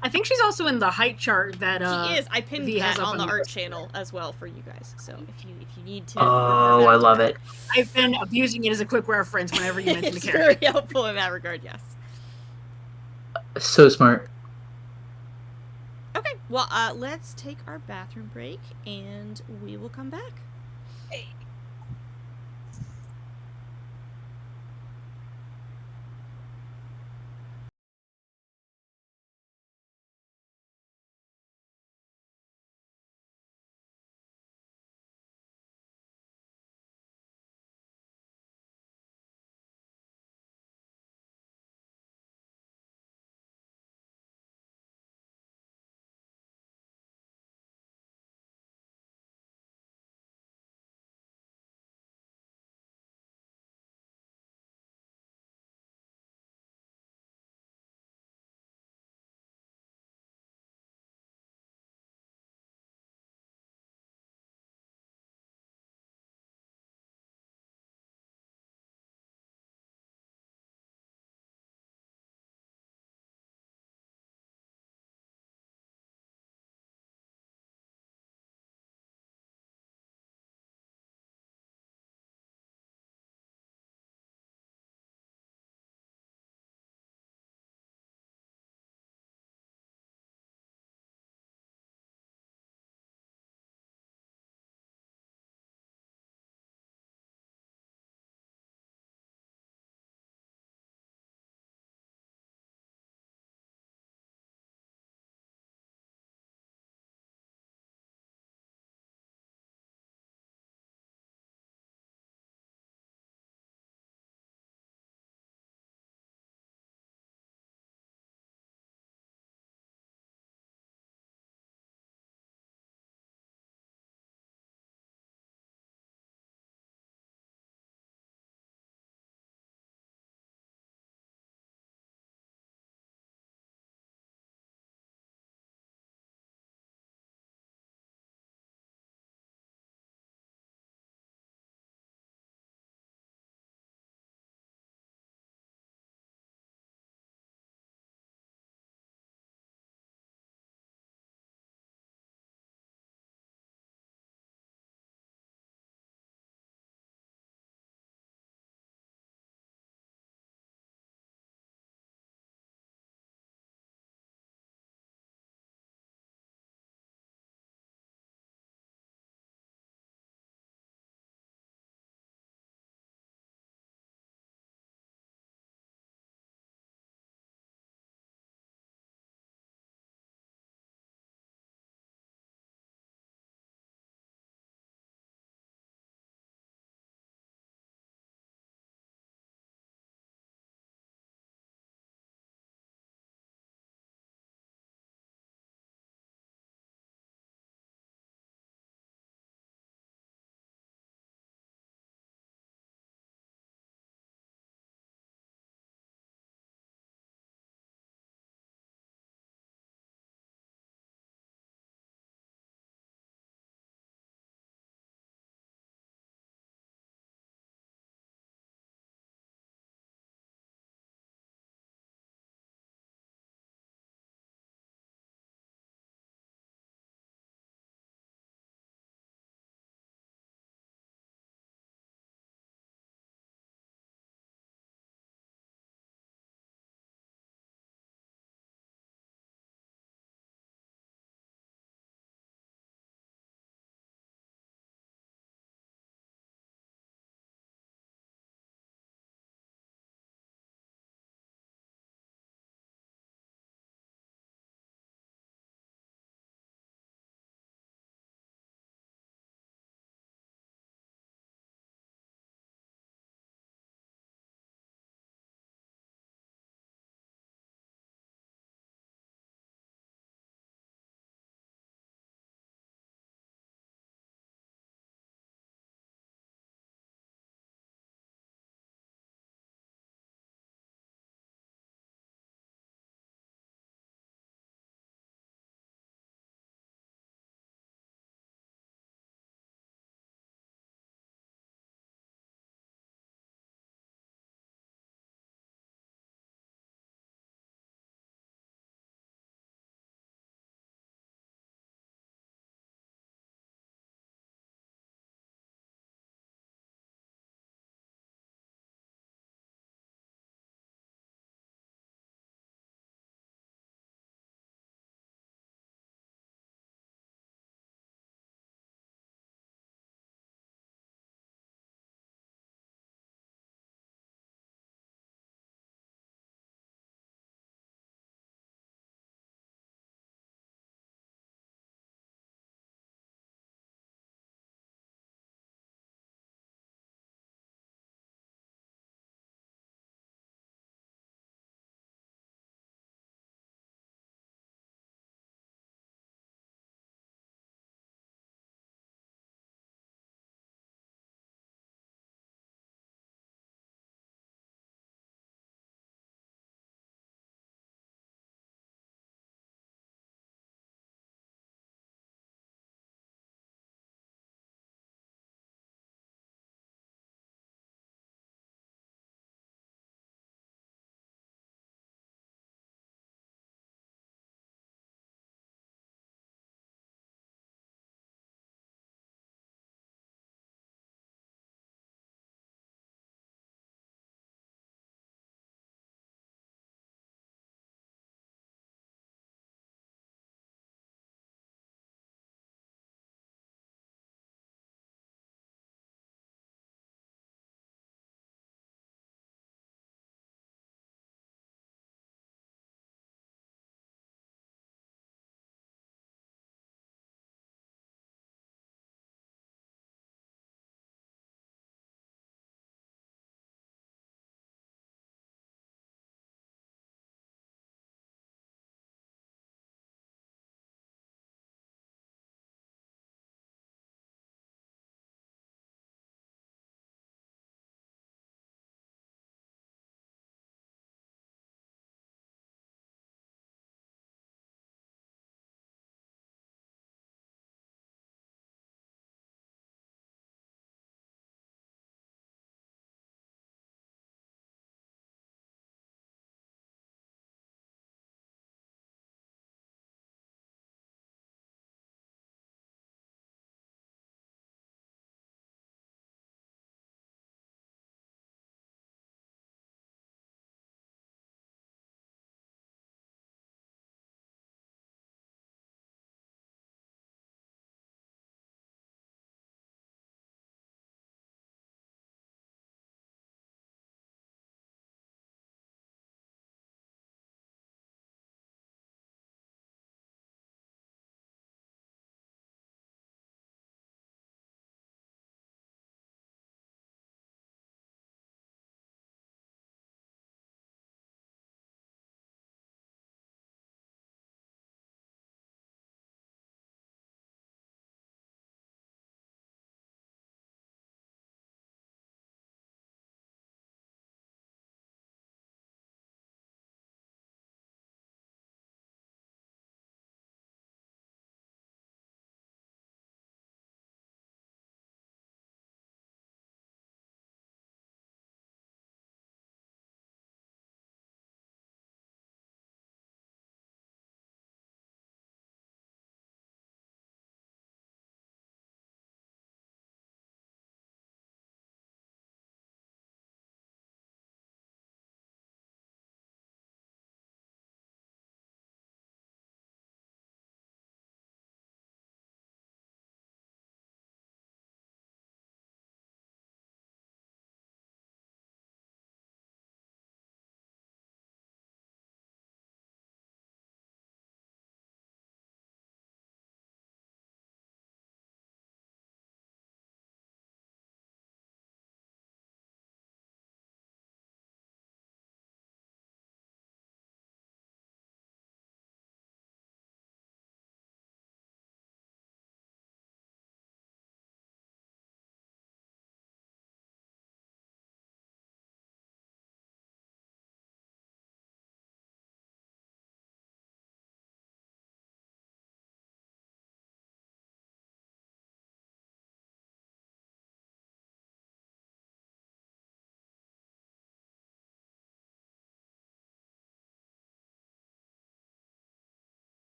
I think she's also in the height chart that She is. I pinned V has that up on the on art the- channel as well for you guys. So if you need to. Oh, I love it. I've been abusing it as a quick reference whenever you mention the It's character. very helpful in that regard. Yes. So smart. Okay. Well, let's take our bathroom break, and we will come back.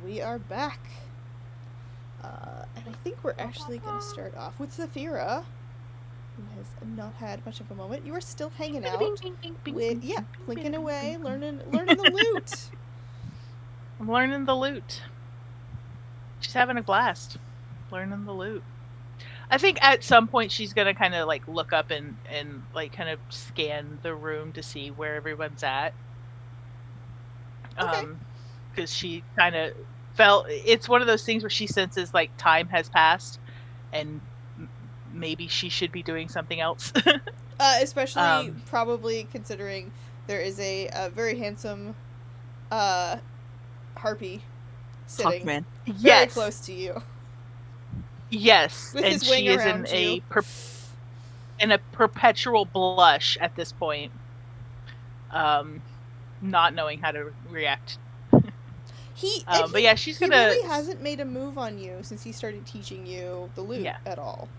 we are back. And I think we're actually going to start off with Zafira, who has not had much of a moment. You are still hanging out with, plinking away, learning the loot. I'm learning the loot. She's having a blast learning the loot. I think at some point she's gonna kind of like look up and like kind of scan the room to see where everyone's at. Okay. Because she kind of felt it's one of those things where she senses like time has passed, and maybe she should be doing something else. Especially probably considering there is a very handsome harpy sitting Hawkman. very close to you. Yes, With and his wing she is around in a perpetual blush at this point, not knowing how to react. But yeah, she's gonna. He really hasn't made a move on you since he started teaching you the loot at all.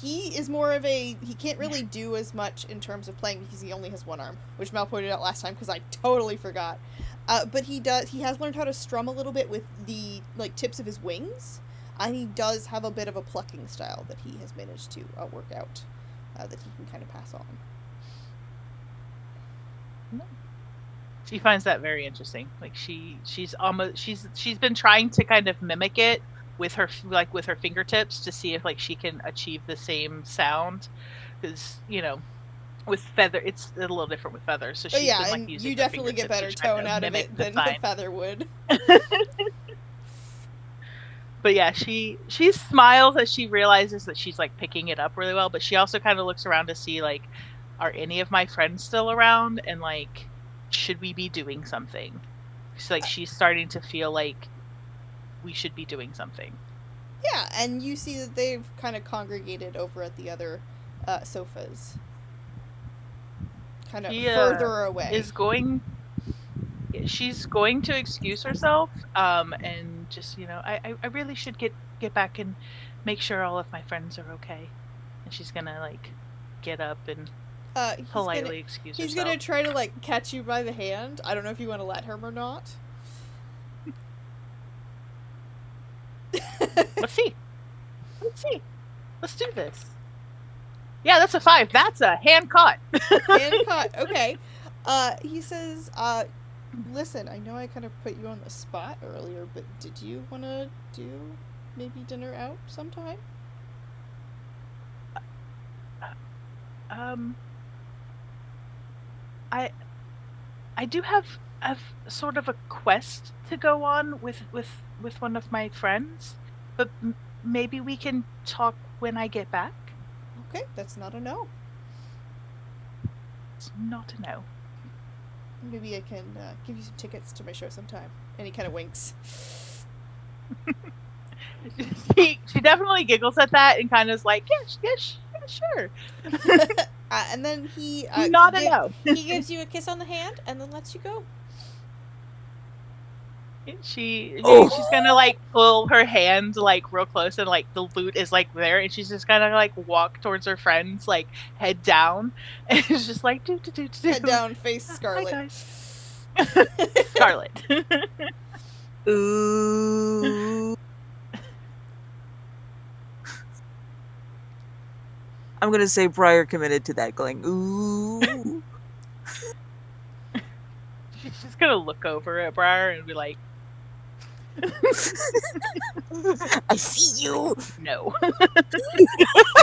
He is more of he can't really do as much in terms of playing because he only has one arm, which Mel pointed out last time because I totally forgot. But he has learned how to strum a little bit with the tips of his wings. And he does have a bit of a plucking style that he has managed to work out that he can kind of pass on. She finds that very interesting. Like she's been trying to kind of mimic it with her fingertips to see if she can achieve the same sound, because with feather it's a little different with feathers. So she's been using you definitely get better tone out of it than the feather would. But yeah, she smiles as she realizes that she's picking it up really well, but she also kind of looks around to see are any of my friends still around, and should we be doing something? So she's starting to feel like we should be doing something. Yeah, and you see that they've kind of congregated over at the other sofas. Kind of further away. She's going to excuse herself, and just I really should get back and make sure all of my friends are okay. And she's gonna get up and politely excuse herself. He's gonna try to catch you by the hand. I don't know if you want to let him or not. Let's see. Let's do this. Yeah, that's a 5. That's a hand caught. Hand caught. Okay. He says, listen, I know I kind of put you on the spot earlier, but did you want to do maybe dinner out sometime? I do have sort of a quest to go on with one of my friends, but maybe we can talk when I get back. Okay, that's not a no. It's not a no. Maybe I can give you some tickets to my show sometime. And he kind of winks. She definitely giggles at that and kind of is like, yes, sure. And then he not a no. He gives you a kiss on the hand and then lets you go. She's gonna pull her hand real close, and the loot is there, and she's just gonna walk towards her friends head down, and it's just do. Head down, face Scarlet. Hi, guys. Scarlet. Ooh. I'm gonna say Briar committed to that, going ooh. She's just gonna look over at Briar and be like, I see you. no.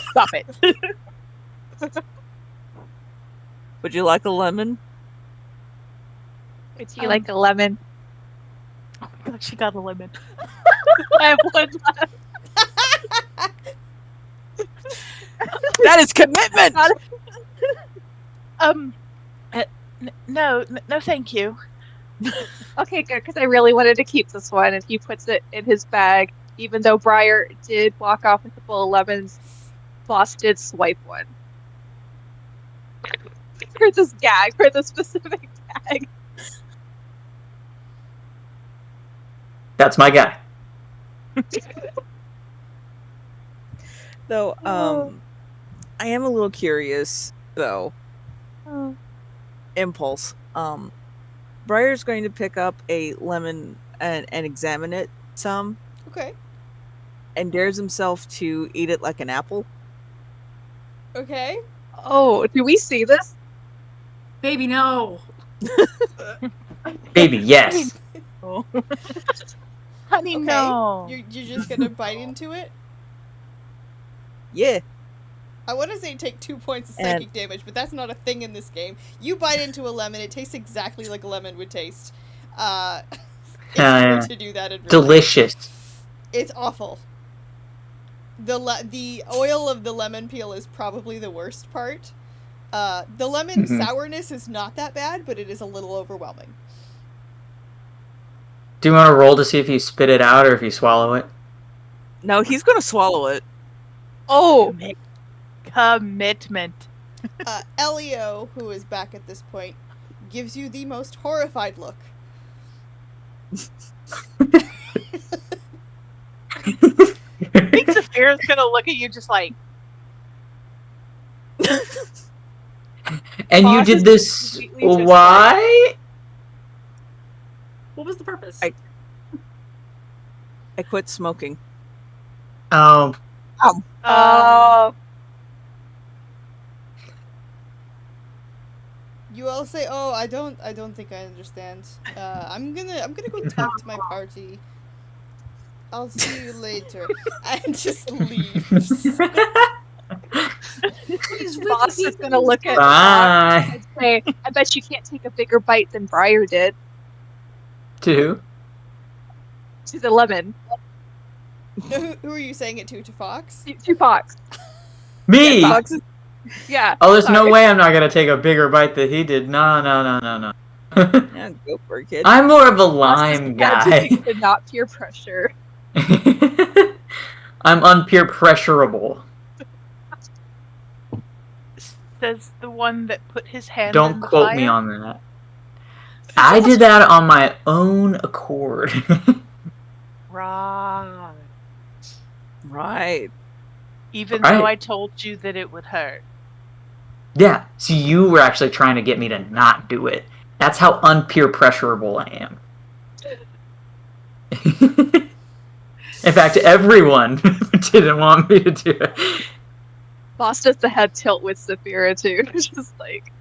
Stop it. Would you like a lemon? Would you like a lemon? Oh my god, she got a lemon. I have one left. That is commitment. No, thank you. Okay, good, because I really wanted to keep this one, and he puts it in his bag. Even though Briar did walk off with a bowl of lemons, Boss did swipe one. For this gag, for the specific gag. That's my guy. Though, I am a little curious, though. Impulse. Briar's going to pick up a lemon and examine it some, Okay. and dares himself to eat it like an apple. Okay. Oh, do we see this? Baby, no. Baby, yes. Oh. Honey, Okay. no. You're just gonna bite into it? Yeah. I want to say take 2 points of And- psychic damage, but that's not a thing in this game. You bite into a lemon, it tastes exactly like a lemon would taste. If you were to do that in real life. Delicious. It's awful. The oil of the lemon peel is probably the worst part. The lemon sourness is not that bad, but it is a little overwhelming. Do you want to roll to see if you spit it out or if you swallow it? No, he's gonna swallow it. Oh, Commitment. Elio, who is back at this point, gives you the most horrified look. I think Saphira's gonna look at you just like, And you Boss did is this completely just why? What was the purpose? I quit smoking. Oh, You all say, "Oh, I don't think I understand. I'm gonna go talk to my party. I'll see you later," and just leaves. Boss is gonna look at Fox bye. and say, "I bet you can't take a bigger bite than Briar did." To who? To the lemon. Who are you saying it to? To Fox? To Fox. Me? Fox is- Yeah. Oh, there's no sorry. way I'm not gonna take a bigger bite than he did. No. Yeah, go for it, kid. I'm more of a Boss is lime bad guy. to not peer pressure. I'm unpeer pressurable. says the one that put his hand in Don't the quote me fire. on that. I did that on my own accord. Right. Right. Even Right. though I told you that it would hurt. Yeah, see, you were actually trying to get me to not do it. That's how unpeer pressurable I am. In fact, everyone didn't want me to do it. Boss does the head tilt with Saphira too. Just like,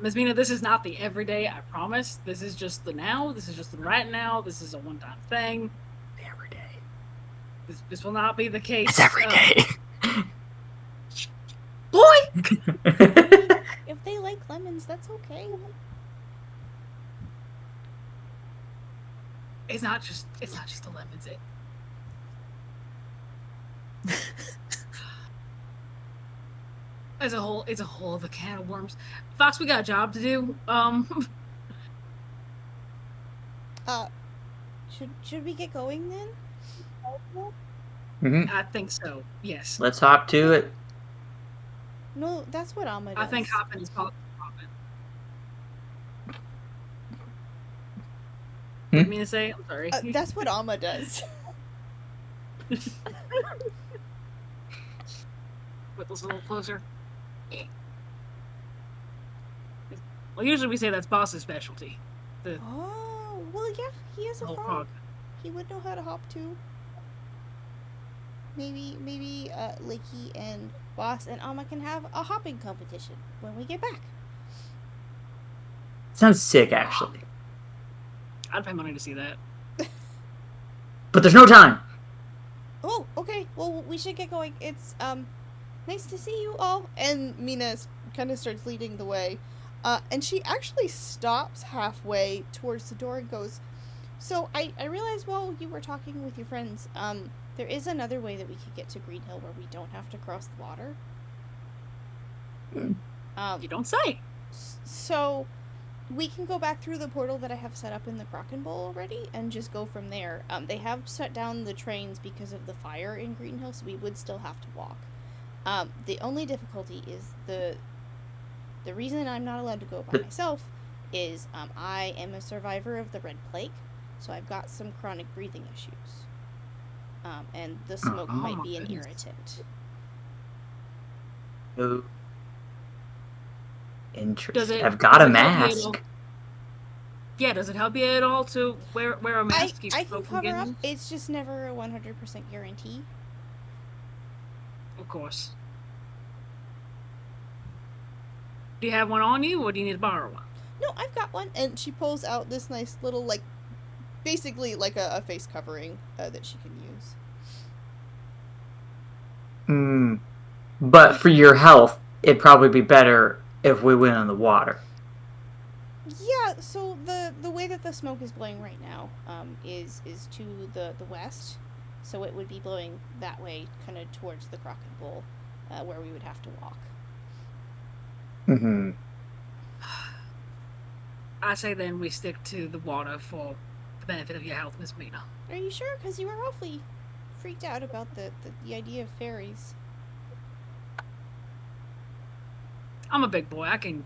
Ms. Mina, this is not the everyday, I promise. This is just the now. This is just the right now. This is a one-time thing. Every day. This will not be the case. It's every day. Boy! If they like lemons, that's okay. It's not just the lemons. It's a whole other can of worms. Fox, we got a job to do. Should we get going then? I think so. Yes. Let's hop to it. No, that's what Amma does. I think hopping is called hopping. What did you mean to say? I'm sorry. That's what Amma does. Put this a little closer. Well, usually we say that's Boss's specialty. Oh, well, yeah, he has a whole frog. frog. He would know how to hop too. Maybe, Licky and Boss and Amma can have a hopping competition when we get back. Sounds sick, actually. I'd pay money to see that. But there's no time. Oh, okay. Well, we should get going. It's nice to see you all. And Mina kind of starts leading the way, and she actually stops halfway towards the door and goes, "So I realized while you were talking with your friends, there is another way that we could get to Green Hill where we don't have to cross the water." You don't say. So we can go back through the portal that I have set up in the Kraken Bowl already and just go from there. They have shut down the trains because of the fire in Green Hill, so we would still have to walk. The only difficulty is the reason I'm not allowed to go by myself is I am a survivor of the Red Plague, so I've got some chronic breathing issues. And the smoke might be an irritant. Oh. Interesting. I've got a mask. Yeah, does it help you at all to wear a mask? Keep I smoke can from cover getting up. in? It's just never a 100% guarantee. Of course. Do you have one on you, or do you need to borrow one? No, I've got one. And she pulls out this nice little, like, basically like a face covering that she can use. But for your health, it'd probably be better if we went on the water. Yeah, so the way that the smoke is blowing right now is to the west. So it would be blowing that way, kind of towards the Crockett Bowl, where we would have to walk. Mm-hmm. I say then we stick to the water for the benefit of your health, Miss Mina. Are you sure? Because you were awfully freaked out about the idea of fairies. I'm a big boy. I can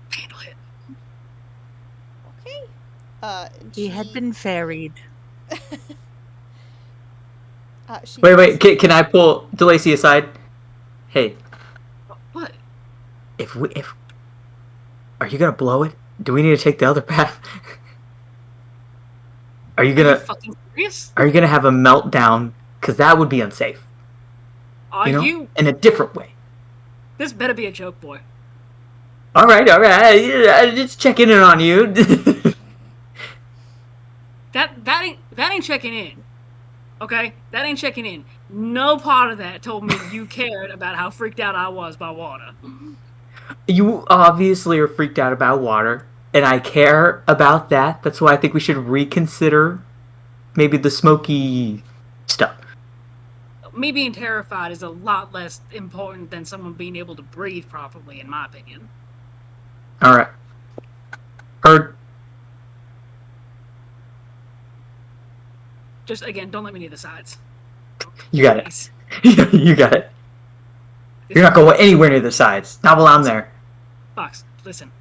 handle it. Okay. And He had been ferried. Wait. Can I pull DeLacy aside? Hey, What? if are you gonna blow it? Do we need to take the other path? Are you Are you gonna fucking serious? have a meltdown? Because that would be unsafe. Are You know, you? in a different way. This better be a joke, boy. All right. Just checking in on you. That ain't checking in. Okay? That ain't checking in. No part of that told me you cared about how freaked out I was by water. You obviously are freaked out about water, and I care about that. That's why I think we should reconsider maybe the smoky stuff. Me being terrified is a lot less important than someone being able to breathe properly, in my opinion. All right. Heard. Just, again, don't let me near the sides. You got it. Please. You got it. You're not going anywhere near the sides. Not while I'm there. Fox, listen.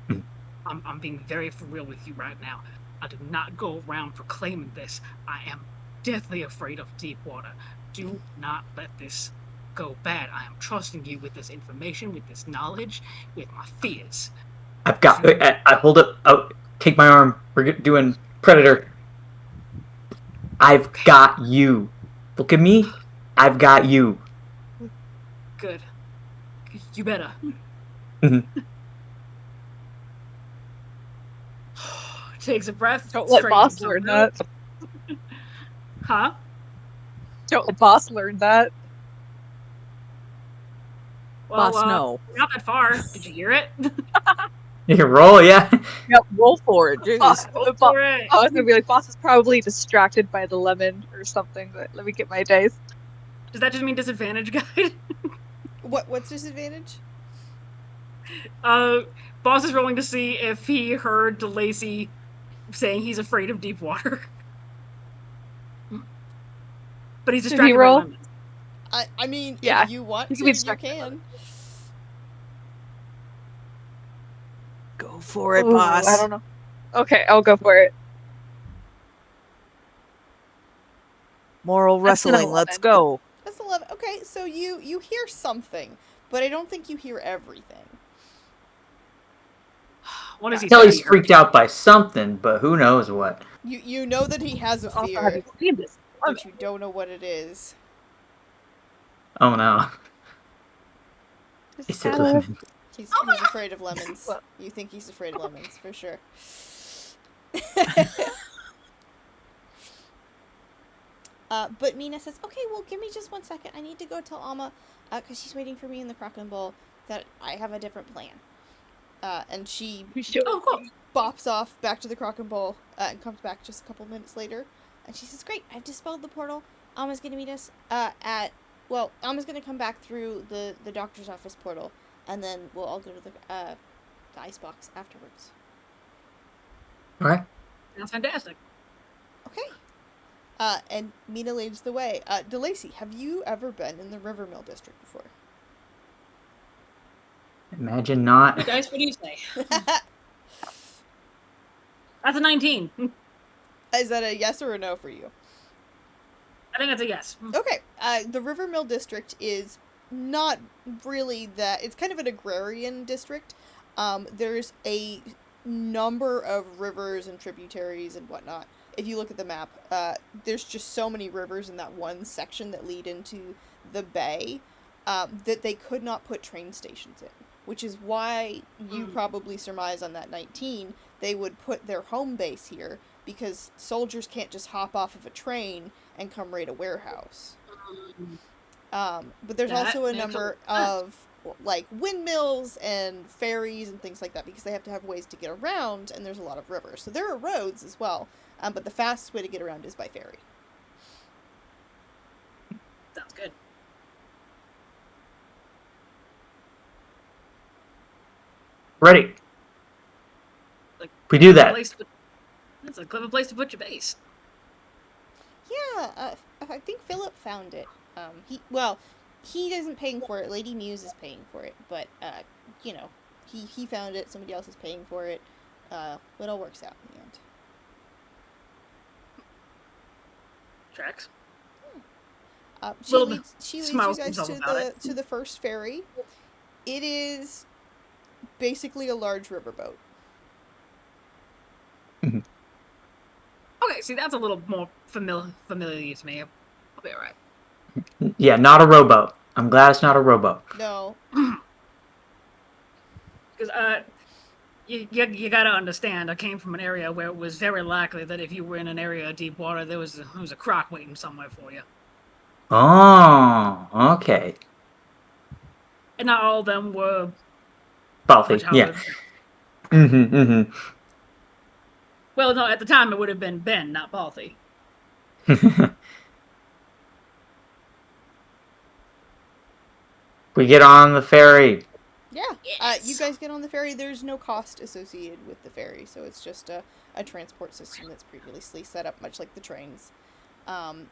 Mm. I'm being very for real with you right now. I do not go around proclaiming this. I am deathly afraid of deep water. Do not let this go bad. I am trusting you with this information, with this knowledge, with my fears. I've got. I hold up. Oh, take my arm. We're doing Predator. I've got you. Look at me. I've got you. Good. You better. Mm-hmm. Takes a breath. Don't let straightens boss himself learn out. that. Huh? Don't let boss learn that. Well, Boss, no. not that far. Did you hear it? You can roll, yeah. Yep, roll for it. Jeez. Go for it. I was gonna be like, boss is probably distracted by the lemon or something, but let me get my dice. Does that just mean disadvantage, guide? What's disadvantage? Boss is rolling to see if he heard DeLacy saying he's afraid of deep water. But he's Did distracted he by roll? lemons. I mean, Yeah, if you want he to, can be you distracted by can. Go for it, Ooh, boss. I don't know. Okay, I'll go for it. Moral That's an wrestling, let's 11. go. That's 11. Okay, so you hear something, but I don't think you hear everything. What is he Kelly's saying? freaked out by something, but who knows what. You know that he has a Also, have you fear, seen this? but you don't know what it is. Oh no. Just Is it gotta- lemon? He's Oh my God. afraid of lemons. Well- You think he's afraid of lemons, for sure. But Mina says, okay, well, give me just 1 second. I need to go tell Alma, because she's waiting for me in the Kraken Bowl, that I have a different plan. And she We should. Oh, cool. bops off back to the Kraken Bowl and comes back just a couple minutes later. And she says, great, I've dispelled the portal. Alma's going to meet us Alma's going to come back through the doctor's office portal. And then we'll all go to the icebox afterwards. Alright. That's fantastic. Okay. And Mina leads the way. DeLacy, have you ever been in the Rivermill district before? Imagine not. Hey guys, what do you say? That's a 19. Is that a yes or a no for you? I think that's a yes. Okay. The Rivermill district is not really that. It's kind of an agrarian district. There's a number of rivers and tributaries and whatnot. If you look at the map, there's just so many rivers in that one section that lead into the bay that they could not put train stations in, which is why you probably surmise on that 19 they would put their home base here, because soldiers can't just hop off of a train and come raid a warehouse. But there's That also a makes a number lot of like windmills and ferries and things like that, because they have to have ways to get around, and there's a lot of rivers. So there are roads as well, but the fastest way to get around is by ferry. Sounds good. Ready. Like, We do that. That's a clever place to put your base. Yeah, I think Philip found it. He isn't paying for it. Lady Muse is paying for it, but he found it. Somebody else is paying for it. It all works out in the end. Tracks. She Little leads you smiles guys himself about it. to the first ferry. It is basically a large riverboat. Okay, see, that's a little more familiar to me. I'll be alright. Yeah, not a rowboat. I'm glad it's not a rowboat. No. Because you gotta understand, I came from an area where it was very likely that if you were in an area of deep water, there was a croc waiting somewhere for you. Oh, okay. And not all of them were Wealthy, yeah. Well, no, at the time it would have been Ben, not Balthy. We get on the ferry. Yeah. Yes. You guys get on the ferry. There's no cost associated with the ferry, so it's just a transport system that's previously set up, much like the trains. And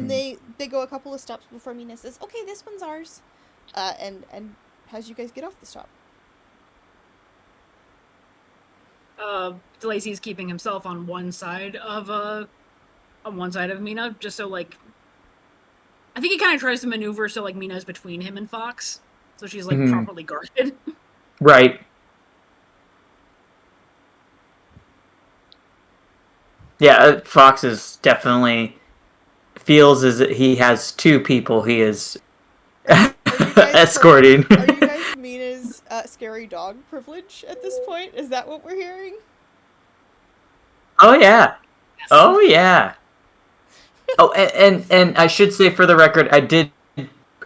they go a couple of stops before Mina says, "Okay, this one's ours," and has you guys get off the stop. DeLacy's keeping himself on one side of Mina, just so like I think he kind of tries to maneuver so like Mina's between him and Fox, so she's like properly guarded. Right. Yeah, Fox is definitely feels as he has two people he is escorting. Are you guys Mina's scary dog privilege at this point? Is that what we're hearing? Oh yeah. Yes. Oh yeah. Oh, and I should say for the record,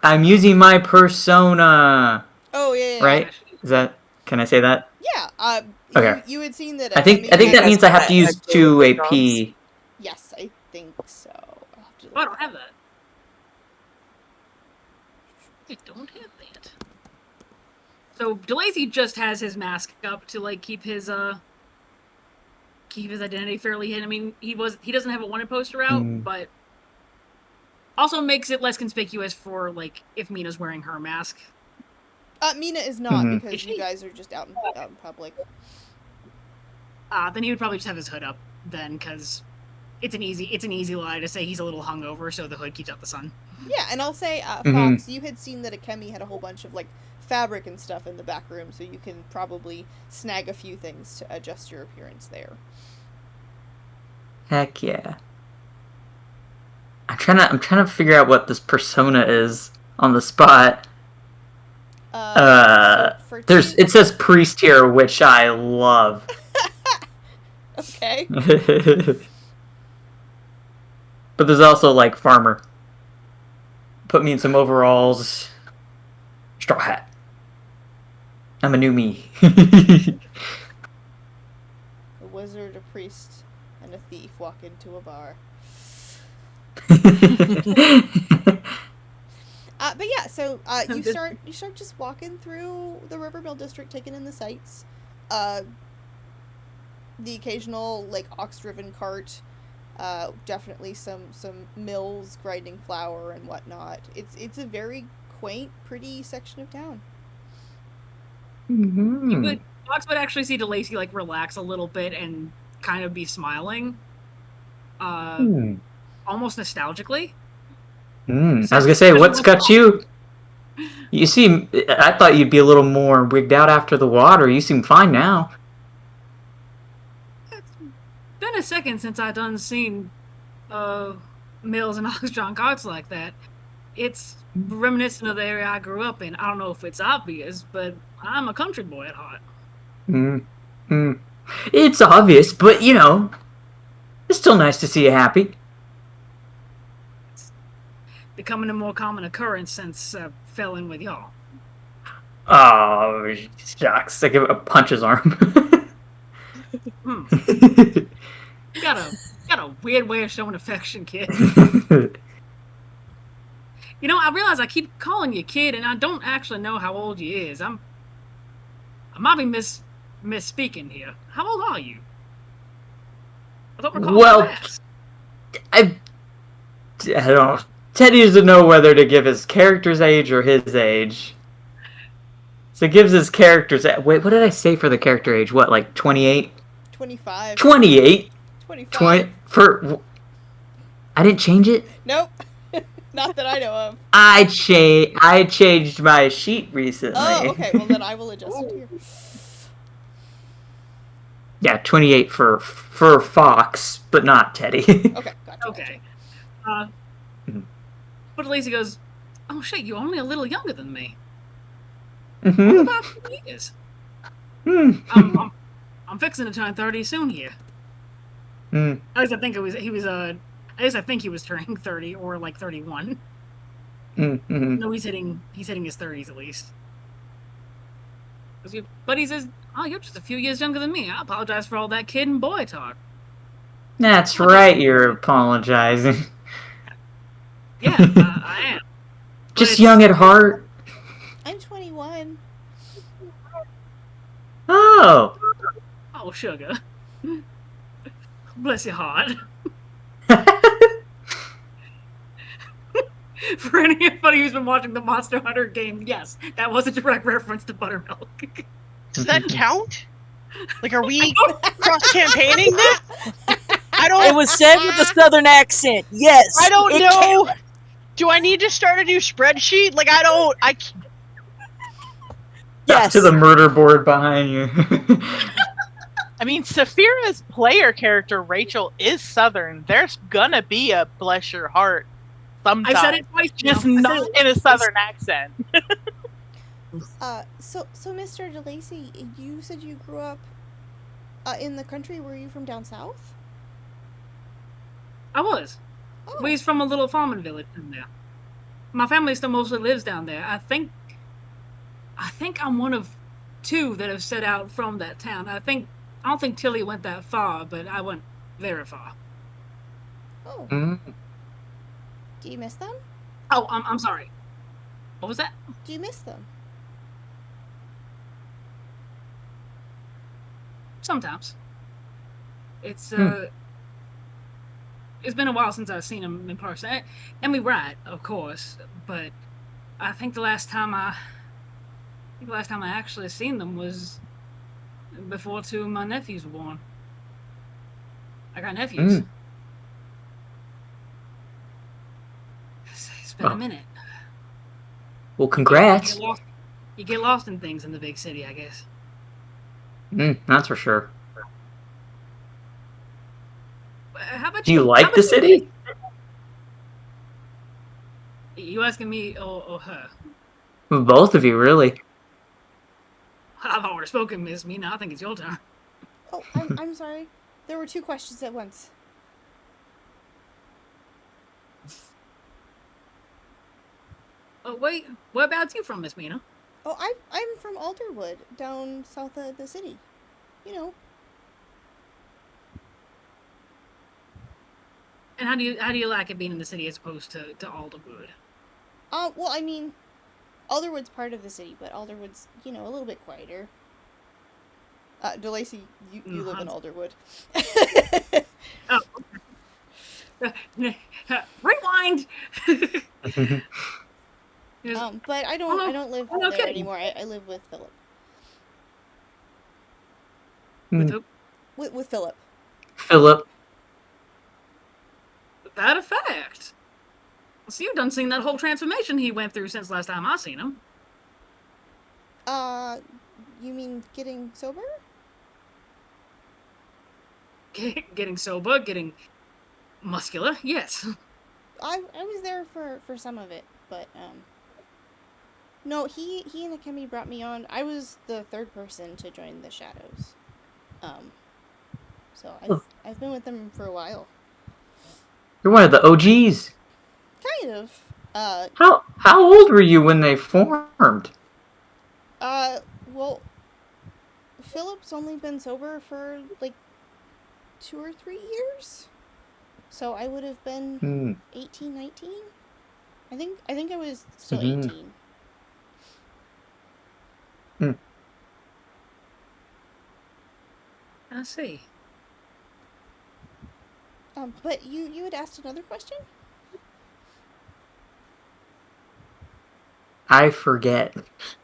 I'm using my persona. Oh yeah. Right? Is that? Can I say that? Yeah. Okay. You had seen that. I think that means I have to use 2 AP. Yes, I think so. I'll have to look Oh, I don't it have up. that. I don't have that. So DeLacy just has his mask up to like keep his identity fairly hidden. I mean, he doesn't have a wanted poster out, but also makes it less conspicuous for like if Mina's wearing her mask. Mina is not, because Is you she? guys are just out in public. Then he would probably just have his hood up then, because it's an easy lie to say he's a little hungover, so the hood keeps out the sun. Yeah, and I'll say, Fox, you had seen that Akemi had a whole bunch of like fabric and stuff in the back room, so you can probably snag a few things to adjust your appearance there. Heck yeah. I'm trying to figure out what this persona is on the spot. It says priest here, which I love. Okay. But there's also like farmer. Put me in some overalls, straw hat. I'm a new me. A wizard, a priest, and a thief walk into a bar. But yeah, so you start just walking through the Rivermill district, taking in the sights. The occasional like ox-driven cart, definitely some mills grinding flour and whatnot. It's a very quaint, pretty section of town. Fox would actually see DeLacy like relax a little bit and kind of be smiling, almost nostalgically. I was gonna say, what's got you? You seem... I thought you'd be a little more wigged out after the water. You seem fine now. It's been a second since I done seen mills and ox-drawn carts like that. It's reminiscent of the area I grew up in. I don't know if it's obvious, but I'm a country boy at heart. It's obvious, but, you know, it's still nice to see you happy. It's becoming a more common occurrence since fell in with y'all. Oh, shucks. I give a punch his arm. Got a weird way of showing affection, kid. You know, I realize I keep calling you kid, and I don't actually know how old you is. I might be misspeaking here. How old are you? I don't recall. Well, I don't know. Teddy doesn't know whether to give his character's age or his age. So it gives his character's... Wait, what did I say for the character age? What, like 28? 25. 28? 25. I didn't change it? Nope. Not that I know of. I changed my sheet recently. Oh, okay. Well, then I will adjust it here. Yeah, 28 for Fox, but not Teddy. Okay, gotcha. Okay. But at least he goes, oh shit, you're only a little younger than me. Mm-hmm. About 2 years. I'm fixing to turn 30 soon here. At least I think at least I think he was turning 30 or like 31. No, he's hitting his 30s at least. But he says, oh, you're just a few years younger than me. I apologize for all that kid and boy talk. That's right, you're apologizing. Yeah, I am. Just young at heart. I'm 21. Oh. Oh, sugar. Bless your heart. For anybody who's been watching the Monster Hunter game, yes, that was a direct reference to buttermilk. Does that count? Like, are we cross-campaigning this? I don't... It was said with a southern accent. Yes. I don't it know. counts. Do I need to start a new spreadsheet? Like, I Back to the murder board behind you. I mean, Saphira's player character, Rachel, is Southern. There's gonna be a bless your heart sometime. I said it twice. Just now. not in a Southern accent. So Mr. DeLacy, you said you grew up in the country. Were you from down south? I was. Oh. We's from a little farming village in there. My family still mostly lives down there. I think I'm one of two that have set out from that town. I don't think Tilly went that far, but I went very far. Oh. Do you miss them? Oh, I'm sorry. What was that? Do you miss them? Sometimes. It's it's been a while since I've seen them in person. And we ride, of course, but I think the last time I actually seen them was before two of my nephews were born. I got nephews. It's been a minute. Well, congrats. You get lost in things in the big city, I guess. That's for sure. How about Do you like the city? You asking me or her? Both of you, really. I've already spoken, Miss Mina. I think it's your turn. Oh, I'm sorry. There were two questions at once. Oh wait, whereabouts you from, Miss Mina? Oh, I'm from Alderwood, down south of the city. You know. And how do you like it being in the city as opposed to Alderwood? Well, I mean, Alderwood's part of the city, but Alderwood's, a little bit quieter. DeLacy, you live in Alderwood. Oh. Rewind. But I don't live there anymore. I live with Philip. With who? With Philip. Philip. That a fact. So you've done seen that whole transformation he went through since last time I seen him. You mean getting sober? Getting sober, getting muscular, yes. I was there for some of it, but no, he and Akemi brought me on. I was the third person to join the Shadows. So I've been with them for a while. You're one of the OGs. Kind of. How old were you when they formed? Well, Philip's only been sober for like 2 or 3 years. So I would have been 18, 19. I think I was still 18. I see. But you had asked another question? I forget.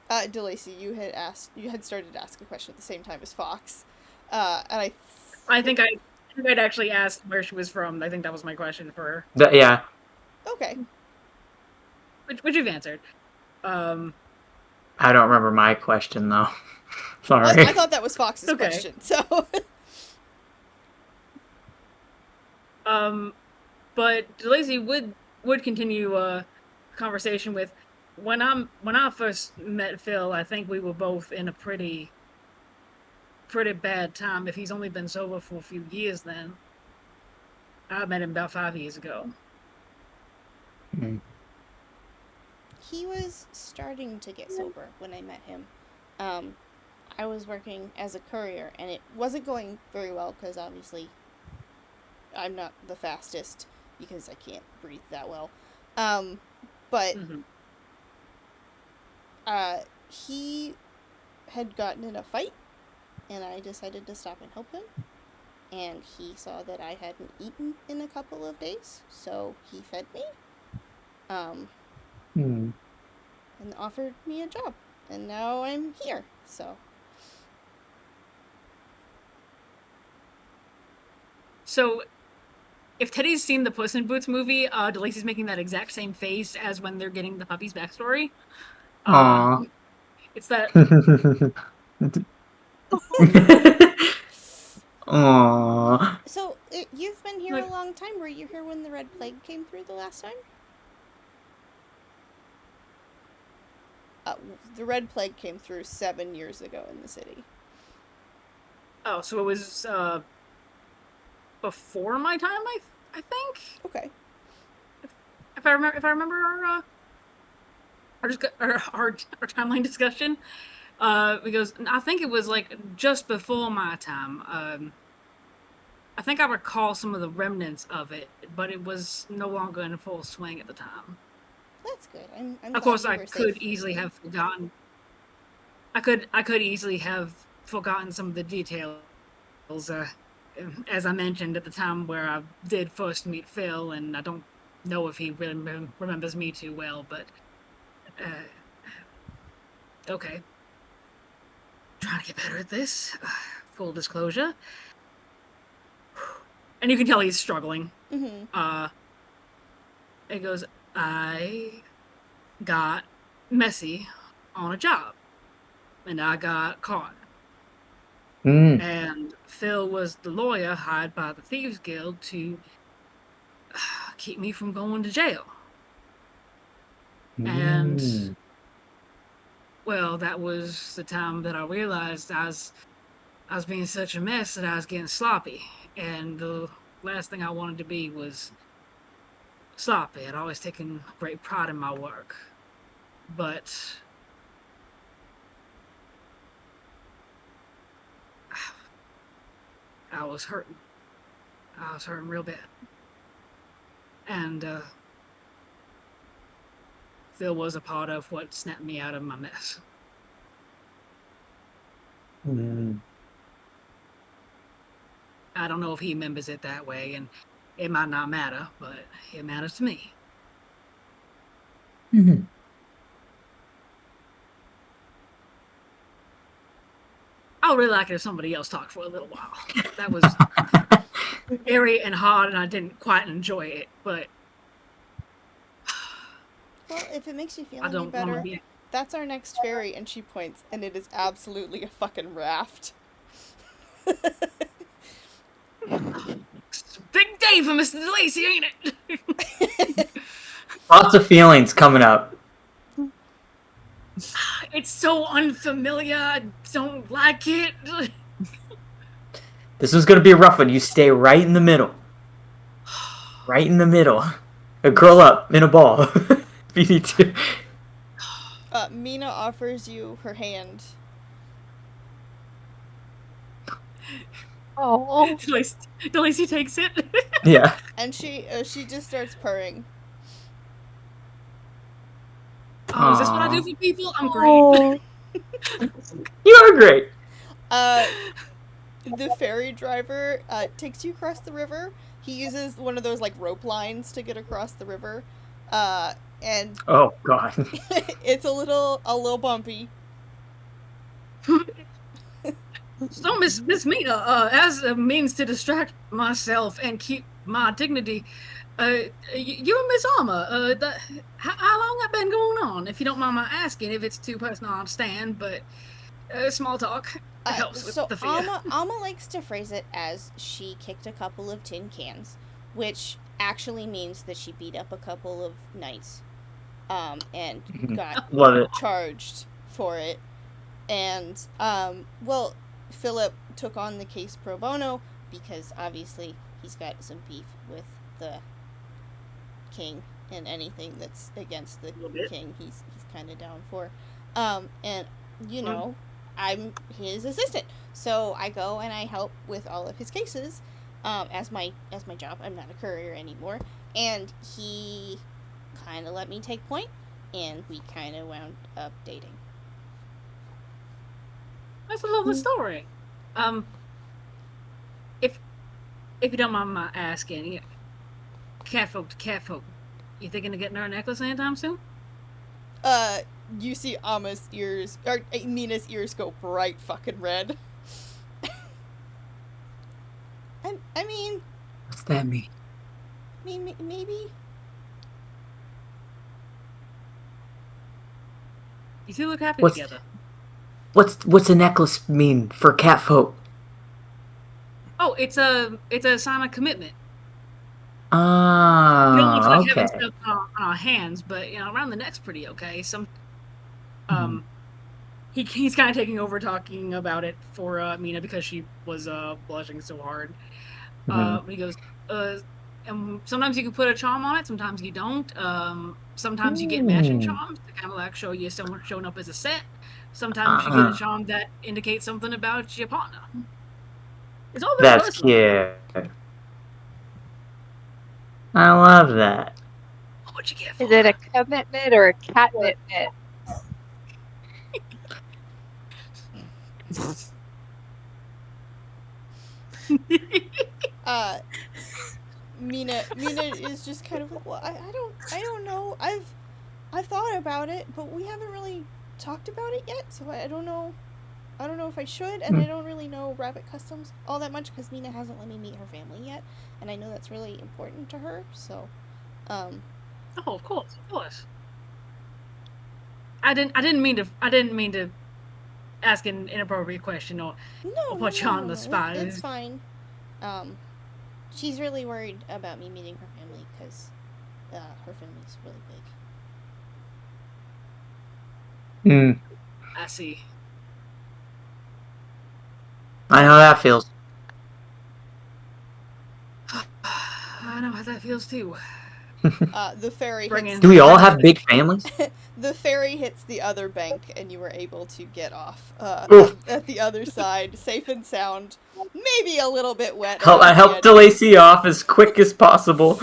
DeLacy, you had started to ask a question at the same time as Fox. And I think I'd actually asked where she was from. I think that was my question for her. Yeah. Okay. Which you've answered. I don't remember my question though. Sorry. I thought that was Fox's question, so. But DeLacy would continue a conversation with when I first met Phil. I think we were both in a pretty bad time. If he's only been sober for a few years, then I met him about 5 years ago. He was starting to get sober when I met him. I was working as a courier, and it wasn't going very well because obviously I'm not the fastest because I can't breathe that well. But he had gotten in a fight, and I decided to stop and help him. And he saw that I hadn't eaten in a couple of days, so he fed me. And offered me a job, and now I'm here. So, if Teddy's seen the Puss in Boots movie, DeLacy's making that exact same face as when they're getting the puppy's backstory. Aww. It's that. Aww. So, you've been here a long time. Were you here when the Red Plague came through the last time? The Red Plague came through 7 years ago in the city. Oh, so it was before my time, I think. Okay. If I remember our timeline discussion, because I think it was like just before my time. I think I recall some of the remnants of it, but it was no longer in full swing at the time. That's good. I'm of course, I could easily have forgotten. I could easily have forgotten some of the details. As I mentioned at the time where I did first meet Phil, and I don't know if he really remembers me too well, but okay. Trying to get better at this. Full disclosure. And you can tell he's struggling. It goes, I got messy on a job, and I got caught. And Phil was the lawyer hired by the Thieves Guild to keep me from going to jail. And, well, that was the time that I realized I was being such a mess that I was getting sloppy. And the last thing I wanted to be was sloppy. I'd always taken great pride in my work. But I was hurting. I was hurting real bad. And Phil was a part of what snapped me out of my mess. I don't know if he remembers it that way, and it might not matter, but it matters to me. I would really like it if somebody else talked for a little while. That was airy and hard, and I didn't quite enjoy it, but... Well, if it makes you feel I any don't better, want to be... that's our next ferry, and she points, and it is absolutely a fucking raft. Big day for Mr. DeLacy, ain't it? Lots of feelings coming up. It's so unfamiliar. I don't like it. This is gonna be a rough one. You stay right in the middle. Right in the middle. Curl up in a ball. If you need to. Mina offers you her hand. Oh, DeLacy takes it. Yeah. And she just starts purring. Oh, is this what I do for people? I'm great. oh. You are great. The ferry driver takes you across the river. He uses one of those like rope lines to get across the river, and Oh God. it's a little bumpy. So, Miss Mina, as a means to distract myself and keep my dignity, you and Miss Alma, how long that been going on? If you don't mind my asking, if it's too personal, I understand, but small talk helps with So the fear. Alma likes to phrase it as she kicked a couple of tin cans, which actually means that she beat up a couple of knights, and got Love it. charged for it. And well, Philip took on the case pro bono because obviously he's got some beef with the king, and anything that's against the king he's kind of down for. And you know, I'm his assistant, so I go and I help with all of his cases as my job. I'm not a courier anymore, and he kind of let me take point, and we kind of wound up dating. That's a lovely story. If you don't mind my asking, catfolk to catfolk, you thinking of getting her a necklace anytime soon? You see Mina's ears go bright fucking red. I mean, What's that mean? maybe. You two look happy What's- together. What's a necklace mean for catfolk? Oh, it's a sign of commitment. We don't Ah, look like okay. having stuff on our hands, but you know, around the neck's pretty okay. He's kind of taking over talking about it for Mina because she was blushing so hard. He goes, and sometimes you can put a charm on it, sometimes you don't. Sometimes you get matching charms to kind of like show you someone showing up as a set. Sometimes you get a charm that indicates something about your partner. It's all very That's personal. cute. I love that. What'd you get for Is it a her? commitment or a catnip knit? Mina is just kind of like, well, I don't know. I've thought about it, but we haven't really talked about it yet, so I don't know. I don't know if I should, and I don't really know rabbit customs all that much because Mina hasn't let me meet her family yet, and I know that's really important to her. So, Oh, of course. I didn't mean to ask an inappropriate question or no, put you on the spot. It's fine. She's really worried about me meeting her family because her family's really big. I see. I know how that feels. I know how that feels too. The ferry Bring hits in- Do we all have big families? the ferry hits the other bank, and you were able to get off Oof. at the other side, safe and sound. Maybe a little bit wet. I helped DeLacy off as quick as possible.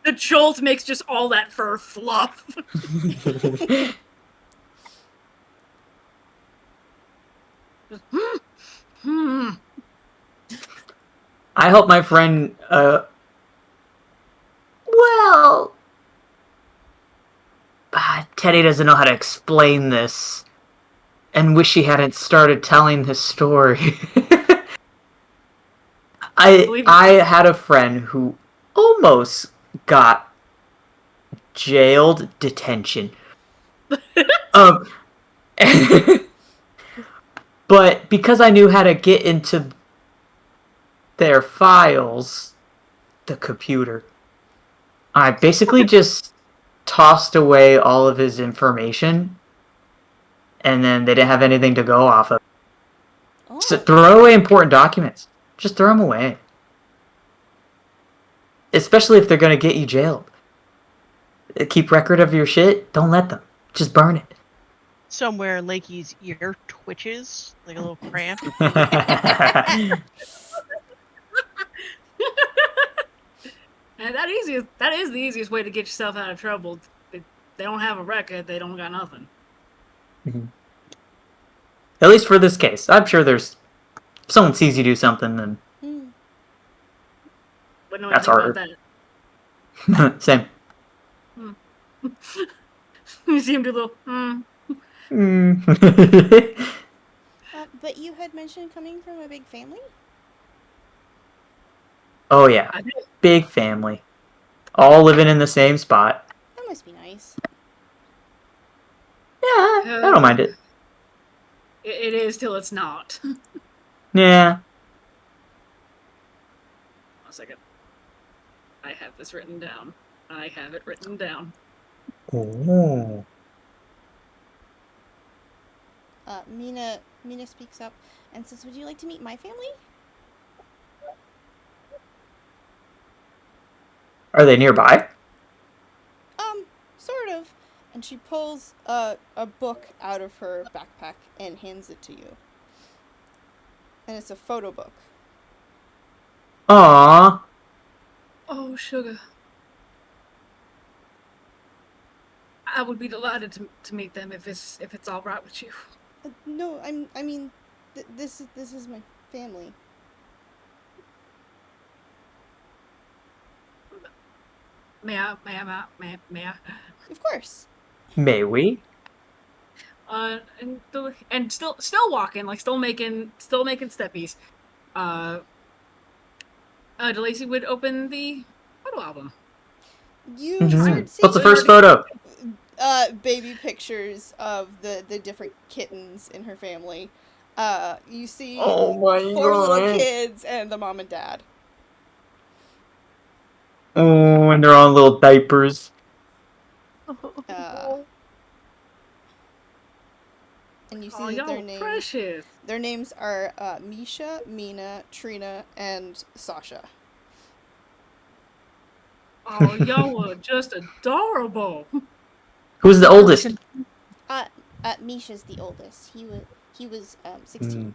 The jolt makes just all that fur fluff. I helped my friend, Teddy doesn't know how to explain this, and wish he hadn't started telling his story. I had a friend who almost got jailed, detention. But because I knew how to get into their files, the computer, I basically just tossed away all of his information, and then they didn't have anything to go off of. Oh. So throw away important documents. Just throw them away. Especially if they're going to get you jailed. Keep record of your shit. Don't let them. Just burn it. Somewhere Lakey's ear twitches like a little cramp. And that is the easiest way to get yourself out of trouble. If they don't have a record, they don't got nothing. At least for this case. I'm sure there's... If someone sees you do something, then... Wouldn't know That's anything about harder. that. Same. You see him do a little, But you had mentioned coming from a big family? Oh, yeah. I did. Big family. All living in the same spot. That must be nice. Yeah, I don't mind it. It is till it's not. Yeah. 1 second. I have this written down. I have it written down. Oh. Mina speaks up and says, "Would you like to meet my family?" Are they nearby? Sort of. And she pulls a book out of her backpack and hands it to you. And it's a photo book. Aww. Oh, sugar. I would be delighted to meet them if it's all right with you. No, I mean, this is my family. May I? Of course. May we? And still walking, like still making steppies. DeLacy would open the photo album. You Mhm. start seeing What's the first photo? baby pictures of the different kittens in her family. You see Oh my 4 little God. kids and the mom and dad. Oh, and they're on little diapers. And you Oh, see y'all their names. precious. Their names are Misha, Mina, Trina, and Sasha. Oh, y'all were just adorable. Who's the oldest? Misha's the oldest. He was 16.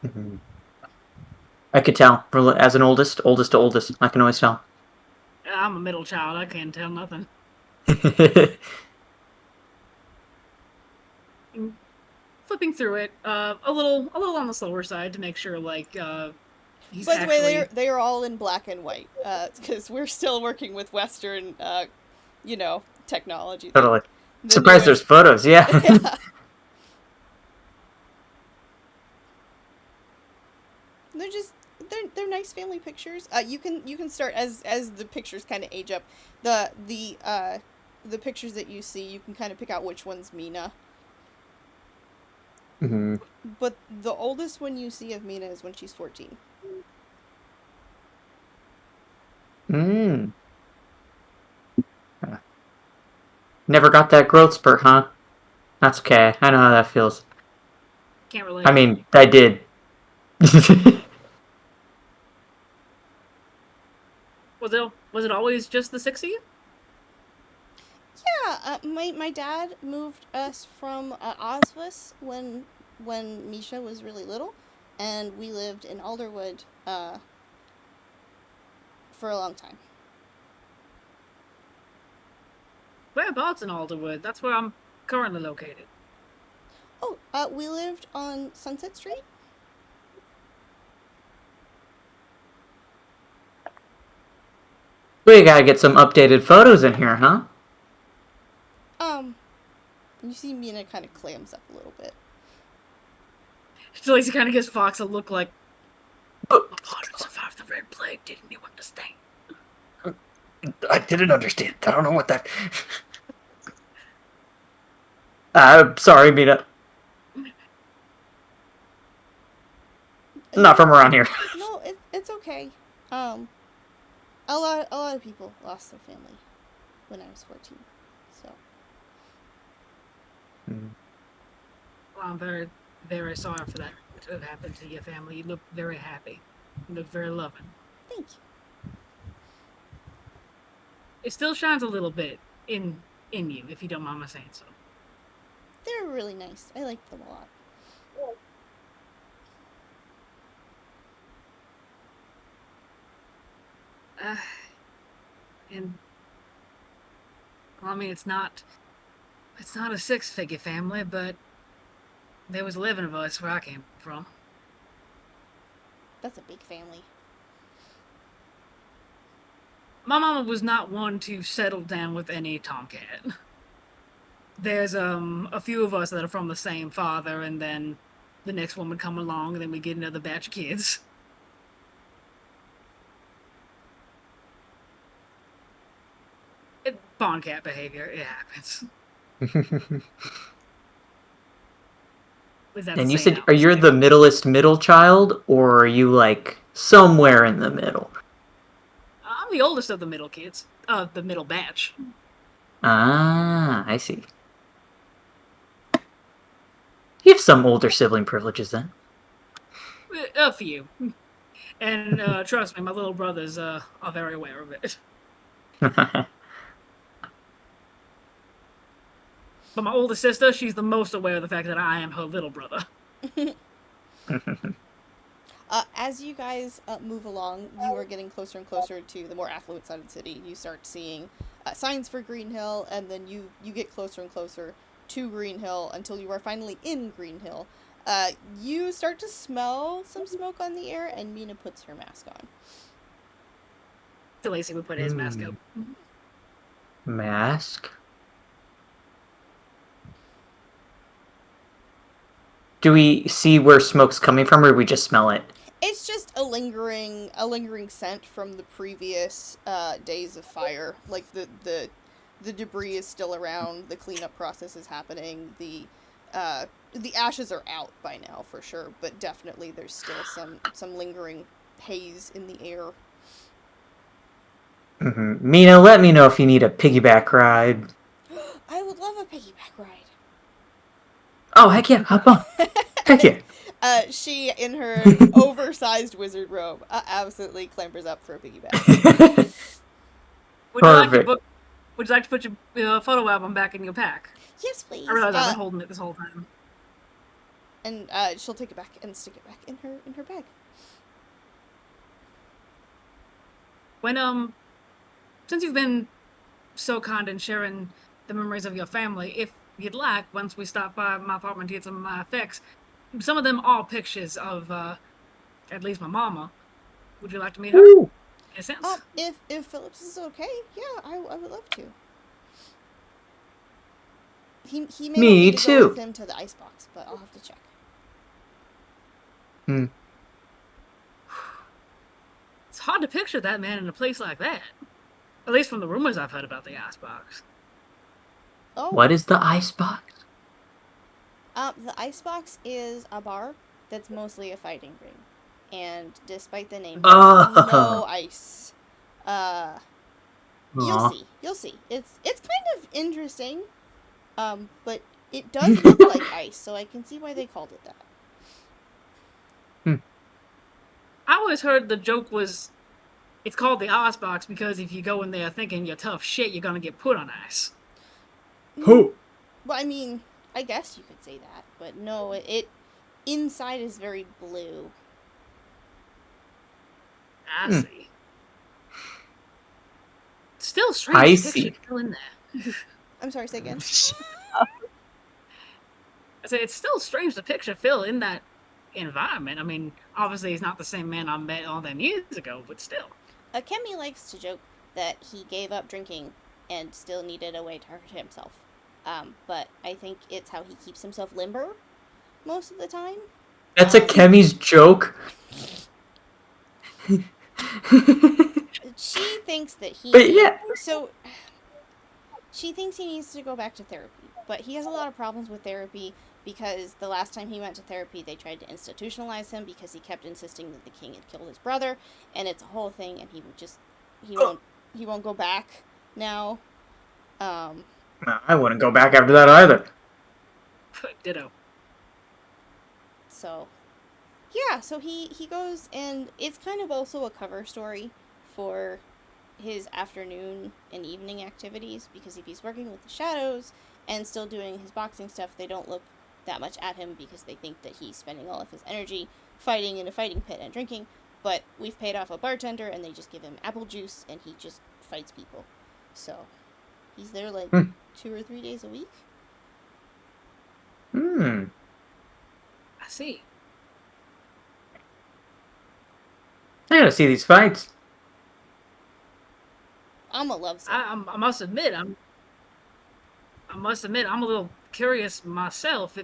Mhm. I could tell. As an oldest to oldest. I can always tell. I'm a middle child. I can't tell nothing. Flipping through it, a little on the slower side to make sure, like, he's By the actually... way, they are all in black and white, because we're still working with Western, technology. Totally. Surprised there's photos, yeah. Yeah. They're nice family pictures. You can start as the pictures kind of age up. The pictures that you see, you can kind of pick out which one's Mina. Mm-hmm. But the oldest one you see of Mina is when she's 14. Never got that growth spurt, huh? That's okay. I know how that feels. Can't relate. I mean, I did. Was it always just the 6 of you? Yeah, my dad moved us from Oswus when Misha was really little, and we lived in Alderwood for a long time. Whereabouts in Alderwood? That's where I'm currently located. Oh, we lived on Sunset Street. We gotta get some updated photos in here, huh? You see Mina kind of clams up a little bit. So he kind of gives Fox a look like, Apollo survived the Red Plague, didn't you understand? I didn't understand. I don't know what that... Sorry, Mina. Not from around here. No, it's okay. A lot of people lost their family when I was 14. So Well, I'm very, very sorry for that to have happened to your family. You look very happy. You look very loving. thank you. It still shines a little bit in you, if you don't mind my saying so. They're really nice. I like them a lot. And well, I mean, it's not a 6-figure family, but there was 11 of us where I came from. That's a big family. My mama was not one to settle down with any tomcat. There's a few of us that are from the same father, and then the next one would come along, and then we get another batch of kids. Barn cat behavior, it happens. And you said, are you the middle child, or are you like somewhere in the middle? I'm the oldest of the middle kids, of the middle batch. Ah, I see. You have some older sibling privileges then. A few. And trust me, my little brothers are very aware of it. But my older sister, she's the most aware of the fact that I am her little brother. As you guys move along, you are getting closer and closer to the more affluent side of the city. You start seeing signs for Green Hill, and then you get closer and closer to Green Hill until you are finally in Green Hill. You start to smell some smoke on the air, and Mina puts her mask on. So Lacey would put his mask up. Mask? Do we see where smoke's coming from, or do we just smell it? It's just a lingering scent from the previous days of fire. Like the debris is still around. The cleanup process is happening. The ashes are out by now for sure, but definitely there's still some lingering haze in the air. Mm-hmm. Mina, let me know if you need a piggyback ride. I would love a piggyback ride. Oh, heck yeah, hop on. Heck yeah. She, in her oversized wizard robe, absolutely clambers up for a piggyback. Would you like to put your photo album back in your pack? Yes, please. I realize I've been holding it this whole time. And she'll take it back and stick it back in her bag. When since you've been so kind in sharing the memories of your family, if you'd like, once we stop by my apartment to get some of my effects, some of them are pictures of at least my mama. Would you like to meet her? Ooh. In a sense. If Phillips is okay, yeah, I would love to. He may Me want me to too. go with him to the icebox, but I'll have to check. It's hard to picture that man in a place like that. At least from the rumors I've heard about the icebox. Oh. What is the icebox? The icebox is a bar that's mostly a fighting ring. And despite the name, no ice. You'll see. It's kind of interesting. But it does look like ice, so I can see why they called it that. I always heard the joke was, it's called the icebox because if you go in there thinking you're tough shit, you're gonna get put on ice. Who? Well, I mean, I guess you could say that, but no, it inside is very blue. I see. Still strange picture still in there. I'm sorry, say again. I say it's still strange to picture Phil in that environment. I mean, obviously he's not the same man I met all them years ago, but still. Kemi likes to joke that he gave up drinking and still needed a way to hurt himself. But I think it's how he keeps himself limber most of the time. That's a Kemi's joke. She thinks that he... But yeah. So, she thinks he needs to go back to therapy. but he has a lot of problems with therapy because the last time he went to therapy, they tried to institutionalize him because he kept insisting that the king had killed his brother, and it's a whole thing, and he won't go back now. I wouldn't go back after that either. Ditto. So, yeah, so he goes, and it's kind of also a cover story for his afternoon and evening activities, because if he's working with the shadows and still doing his boxing stuff, they don't look that much at him because they think that he's spending all of his energy fighting in a fighting pit and drinking. But we've paid off a bartender, and they just give him apple juice, and he just fights people. So he's there like 2 or 3 days a week. Hmm. I see. I gotta see these fights. I'm a love I must admit, I'm a little curious myself.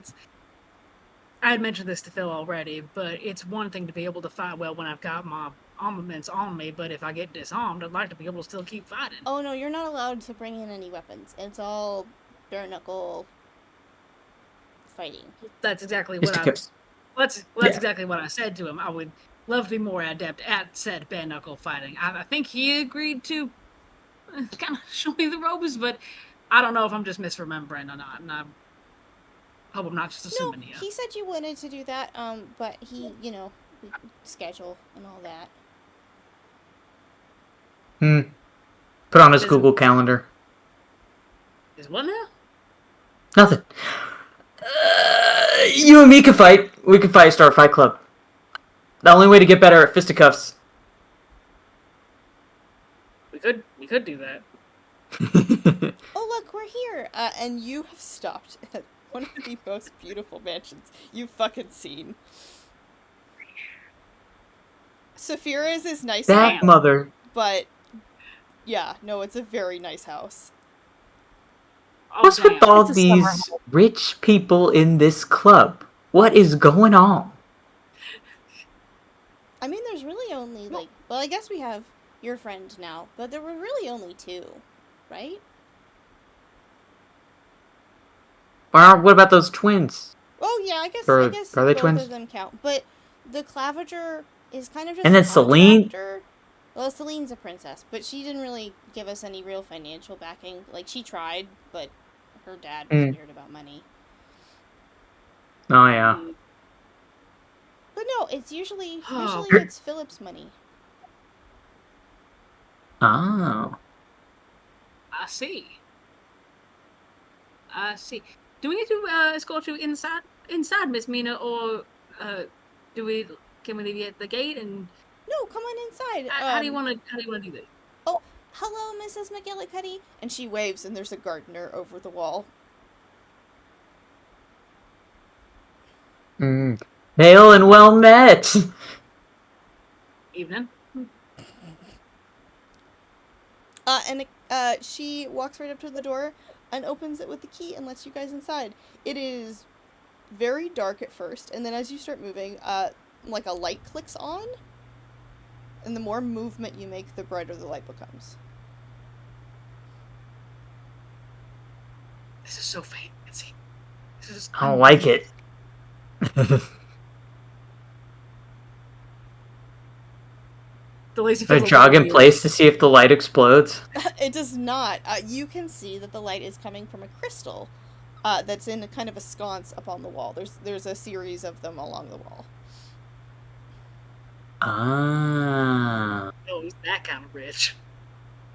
I had mentioned this to Phil already, but it's one thing to be able to fight well when I've got my armaments on me, but if I get disarmed, I'd like to be able to still keep fighting. Oh no, you're not allowed to bring in any weapons. It's all bare knuckle fighting. That's exactly what that's exactly what I said to him. I would love to be more adept at said bare knuckle fighting. I think he agreed to kind of show me the ropes, but I don't know if I'm just misremembering or not, and I hope I'm not just assuming here. He said you wanted to do that, but he, schedule and all that. Put on his Google Calendar. Is what now? Nothing. You and me can fight. We can start a fight club. The only way to get better at fisticuffs. We could do that. Oh look, we're here, and you have stopped at one of the most beautiful mansions you've fucking seen. Saphira's is nice, That mother. but yeah, no, it's a very nice house. Oh, What's with all It's a summer these rich people in this club? What is going on? I mean, there's really only, well, I guess we have your friend now, but there were really only 2, right? What about those twins? Oh, yeah, I guess Are they both twins? of them count, but the Claviger is kind of just And then a Celine? contractor. Well, Celine's a princess, but she didn't really give us any real financial backing. Like, she tried, but her dad was weird about money. Oh, yeah. But no, it's usually it's Philip's money. Oh. I see. Do we need to escort you inside, Miss Mina, or can we leave you at the gate? And No, come on inside. how do you want to do that? Oh, hello, Mrs. McGillicuddy. And she waves, and there's a gardener over the wall. Hail and well met. Evening. And she walks right up to the door and opens it with the key and lets you guys inside. It is very dark at first, and then as you start moving, like a light clicks on, and the more movement you make, the brighter the light becomes. This is so fancy. I don't like it. The lazy I jog in place to see if the light explodes. It does not. You can see that the light is coming from a crystal that's in a kind of a sconce up on the wall. There's a series of them along the wall. Ah. Oh, he's that kind of rich.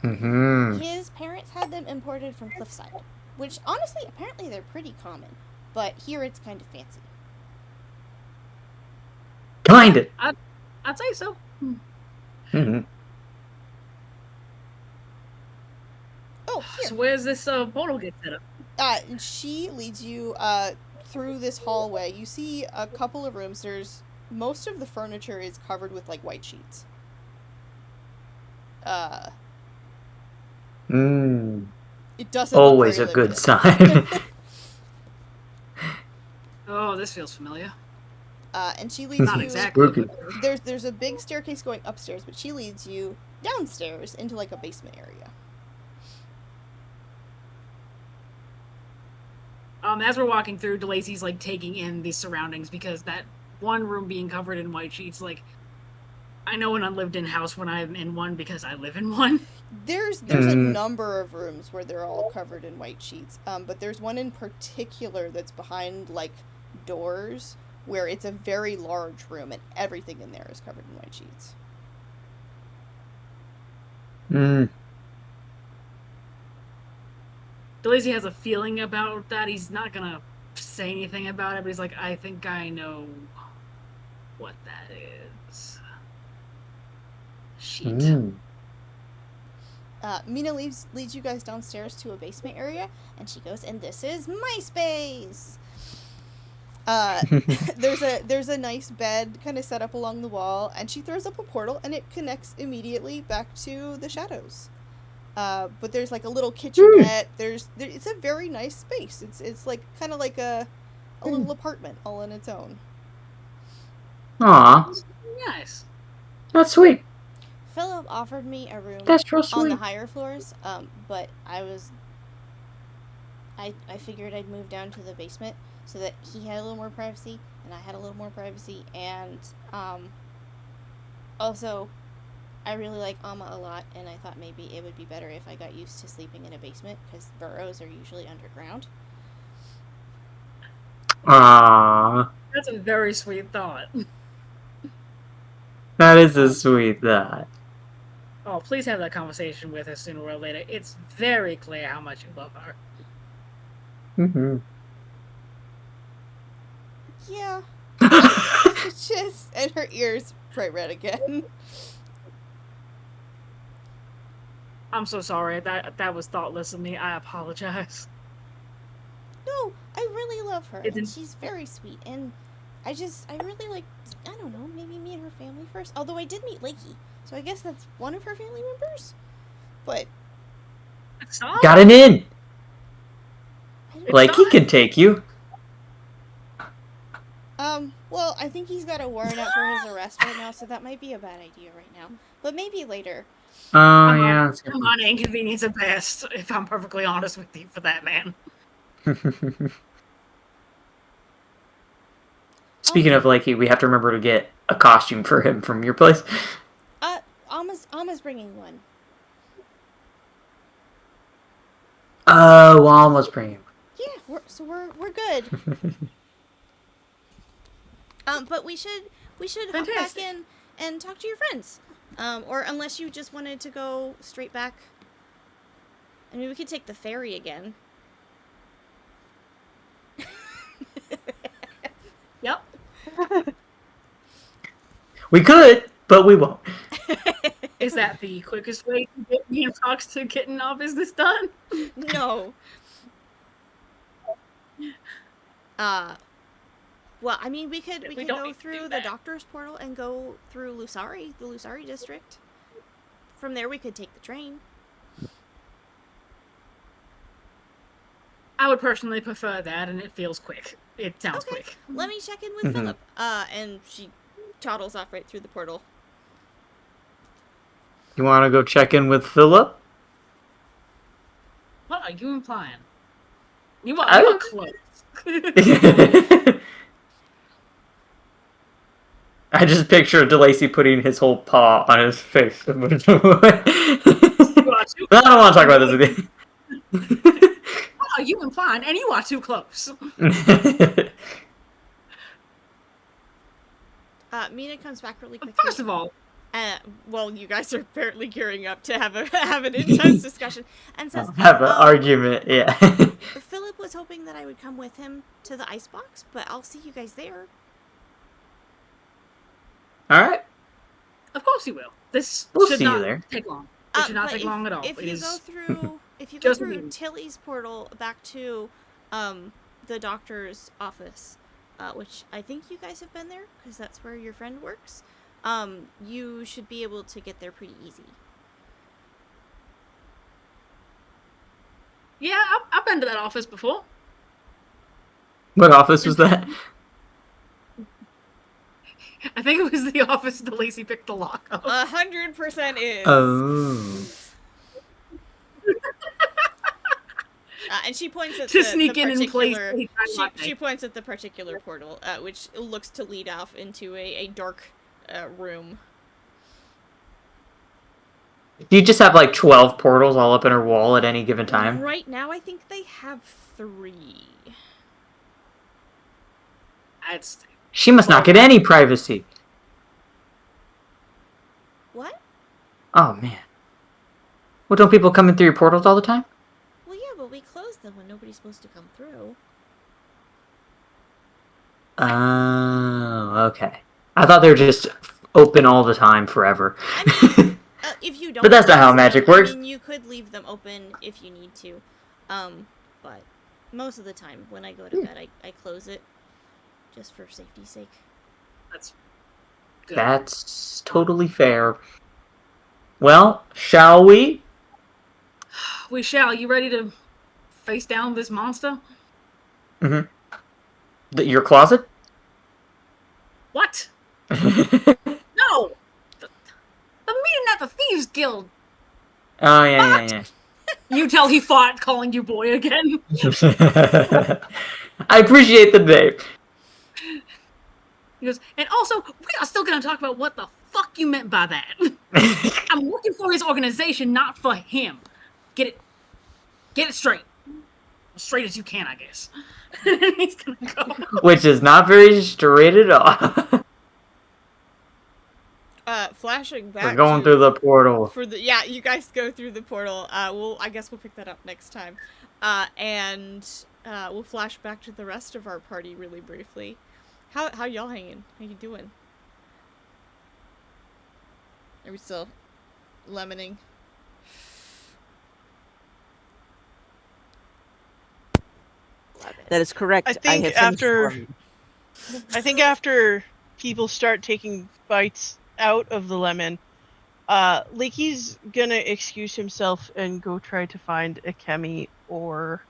Mm-hmm. His parents had them imported from Cliffside, which honestly, apparently they're pretty common, but here it's kind of fancy. Kinda. I'd say so. Mm-hmm. Oh, here. So where's this portal get set up? She leads you through this hallway. You see a couple of rooms. Most of the furniture is covered with like white sheets. It doesn't Always look a very good limited. sign. Oh, this feels familiar. And she leads Not you. exactly. There's a big staircase going upstairs, but she leads you downstairs into like a basement area. As we're walking through, DeLacy's like taking in the surroundings because that one room being covered in white sheets, like I know an unlived-in house when I'm in one because I live in one. There's a number of rooms where they're all covered in white sheets, but there's one in particular that's behind like doors where it's a very large room and everything in there is covered in white sheets. DeLacy has a feeling about that. He's not gonna say anything about it, but he's like, I think I know what that is. Sheet. Mina leads you guys downstairs to a basement area, and she goes, and this is my space. There's a nice bed kind of set up along the wall, and she throws up a portal, and it connects immediately back to the shadows. But there's like a little kitchenette. It's a very nice space. It's like kind of like a little apartment all on its own. Aw, Nice. that's sweet. Philip offered me a room That's real sweet. on the higher floors, but I figured I'd move down to the basement so that he had a little more privacy and I had a little more privacy, and also I really like Amma a lot, and I thought maybe it would be better if I got used to sleeping in a basement because burrows are usually underground. Aww, That's a very sweet thought. that is a sweet thought. Oh, please have that conversation with her sooner or later. It's very clear how much you love her. Mm-hmm. Yeah. Just, and her ears bright red again. I'm so sorry. That was thoughtless of me. I apologize. No, I really love her, and Isn't- she's very sweet, and I really like, I don't know, maybe meet her family first, although I did meet Lakey, so I guess that's one of her family members, but... Stop. Got an in. I don't Like, he can take you. Well, I think he's got a warrant out for his arrest right now, so that might be a bad idea right now, but maybe later. Oh, yeah. that's Come on, inconvenience at best, if I'm perfectly honest with you, for that man. good. Speaking of Lakey, we have to remember to get a costume for him from your place. Alma's bringing one. Oh, well, almost bring him. Yeah, we're good. But we should hop back Fantastic. in and talk to your friends. Or unless you just wanted to go straight back. I mean, we could take the ferry again. Yep. We could, but we won't. Is that the quickest way to get me and Fox to getting our business done? No. Well, I mean, we could We could don't go need to do through the that. doctor's portal and go through Lusari, the Lusari district. From there, we could take the train. I would personally prefer that, and it feels quick. It sounds Okay. quick. Let me check in with Mhm. Philip. And she toddles off right through the portal. You want to go check in with Philip? What are you implying? You are I- close. I just picture DeLacy putting his whole paw on his face. I don't want to talk about this with you. What are you implying? And you are too close. Mina comes back really quickly. First of all, Well, you guys are apparently gearing up to have an intense discussion, and says, Have an argument, yeah. Philip was hoping that I would come with him to the icebox, but I'll see you guys there. Alright. of course you will. This We'll should see you not there. take long. It should not But take long at all. If It you is go through, if you go just through me. Tilly's portal back to, the doctor's office, which I think you guys have been there because that's where your friend works. You should be able to get there pretty easy. Yeah, I've been to that office before. What office was that? I think it was the office DeLacy picked the lock of. 100% is. Oh. And she points at To the sneak in and place particular. a time latte. She points at the particular portal, which looks to lead off into a dark room. Do you just have like 12 portals all up in her wall at any given time? Right now, I think they have 3. That's She must not get any privacy. What? Oh man. Well, don't people come in through your portals all the time? Well, yeah, but we close them when nobody's supposed to come through. Oh, okay. I thought they were just open all the time forever. I mean, if you don't. But that's not how close magic them, works. I mean, you could leave them open if you need to, but most of the time when I go to bed, I close it just for safety's sake. That's good. That's totally fair. Well, shall we? We shall. You ready to face down this monster? Mm-hmm. Your closet? What? Oh, No! The meeting at the Thieves Guild! yeah. You tell he fought calling you boy again. I appreciate the name. He goes, and also, we are still gonna talk about what the fuck you meant by that. I'm working for his organization, not for him. Get it straight. As straight as you can, I guess. He's gonna go. Which is not very straight at all. Flashing back. We're going through the portal. You guys go through the portal. I guess we'll pick that up next time. And we'll flash back to the rest of our party really briefly. How y'all hanging? How you doing? Are we still lemoning? That is correct. I think have finished one. I think after people start taking bites out of the lemon, Lakey's gonna excuse himself and go try to find Akemi or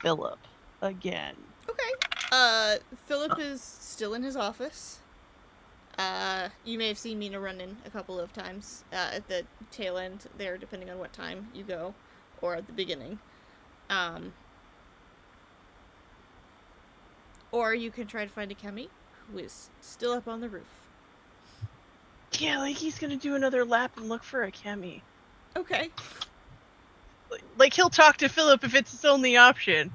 Philip again. Okay. Philip is still in his office. You may have seen Mina run in a couple of times at the tail end there, depending on what time you go, or at the beginning. Or you can try to find Akemi, who is still up on the roof. Yeah, Lakey's gonna do another lap and look for Akemi. Okay. Like, he'll talk to Philip if it's his only option.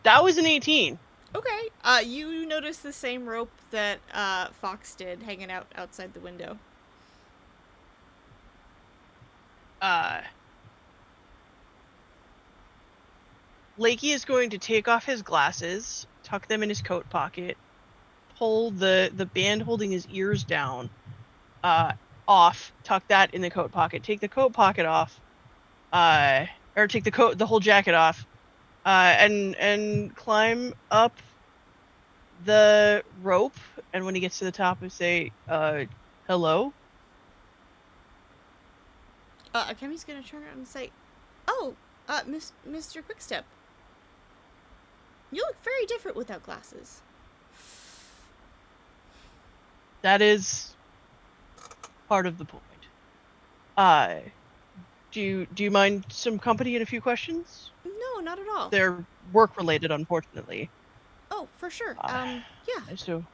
That was an 18. Okay. You notice the same rope that Fox did hanging out outside the window. Lakey is going to take off his glasses, tuck them in his coat pocket, pull the band holding his ears down off, tuck that in the coat pocket, take the coat pocket off, or take the whole jacket off, and climb up the rope. And when he gets to the top, and say, "Hello." Akemi's gonna turn around and say, "Oh, Mr. Quickstep. You look very different without glasses." That is part of the point. Do you mind some company and a few questions? No, not at all. They're work related, unfortunately. Oh, for sure. Yeah. So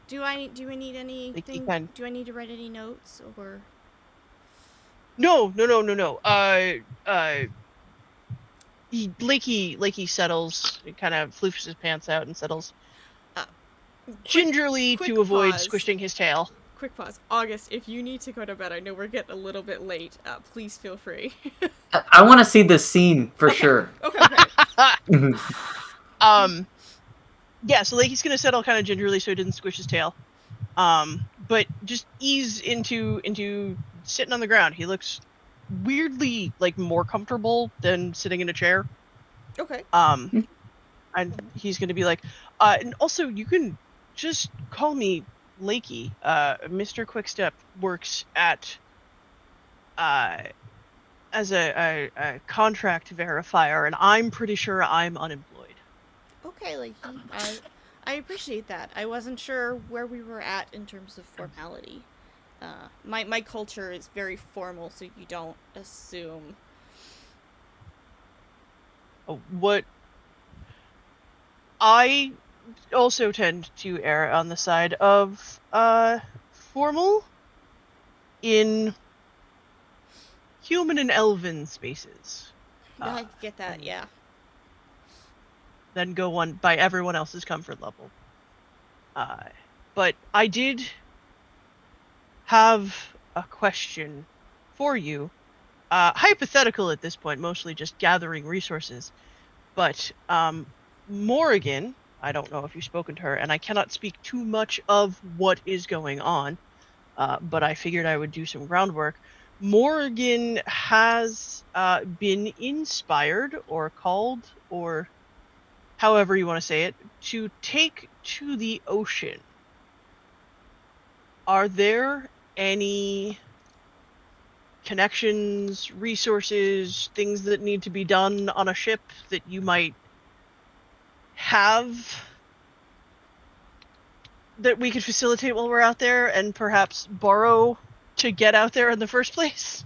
Do I need anything? can. Do I need to write any notes or? No. Lakey settles, kind of floofs his pants out and settles gingerly quick to avoid pause. squishing his tail. Quick pause. August, if you need to go to bed, I know we're getting a little bit late. Please feel free. I want to see this scene for sure. Okay. Yeah, so Lakey's gonna settle kind of gingerly so he doesn't squish his tail. But just ease into sitting on the ground. He looks weirdly like more comfortable than sitting in a chair. Okay. And he's gonna be like, and also you can just call me Lakey. Mr. Quickstep works at as a contract verifier, and I'm pretty sure I'm unemployed. Okay, like I appreciate that. I wasn't sure where we were at in terms of formality. My culture is very formal, so you don't assume What I also tend to err on the side of formal in human and elven spaces. I get that, And yeah. then go on by everyone else's comfort level. But I did have a question for you. Hypothetical at this point, mostly just gathering resources. But Morrigan, I don't know if you've spoken to her, and I cannot speak too much of what is going on, but I figured I would do some groundwork. Morrigan has been inspired or called, or however you want to say it, to take to the ocean. Are there any connections, resources, things that need to be done on a ship that you might have that we could facilitate while we're out there and perhaps borrow to get out there in the first place?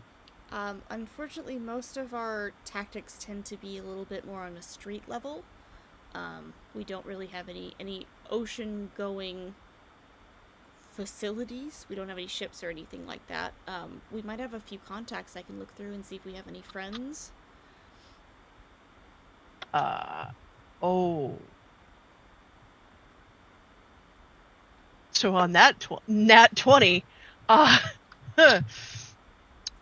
Unfortunately, most of our tactics tend to be a little bit more on a street level. We don't really have any ocean-going facilities. We don't have any ships or anything like that. We might have a few contacts I can look through and see if we have any friends. Oh. So on that nat 20, uh,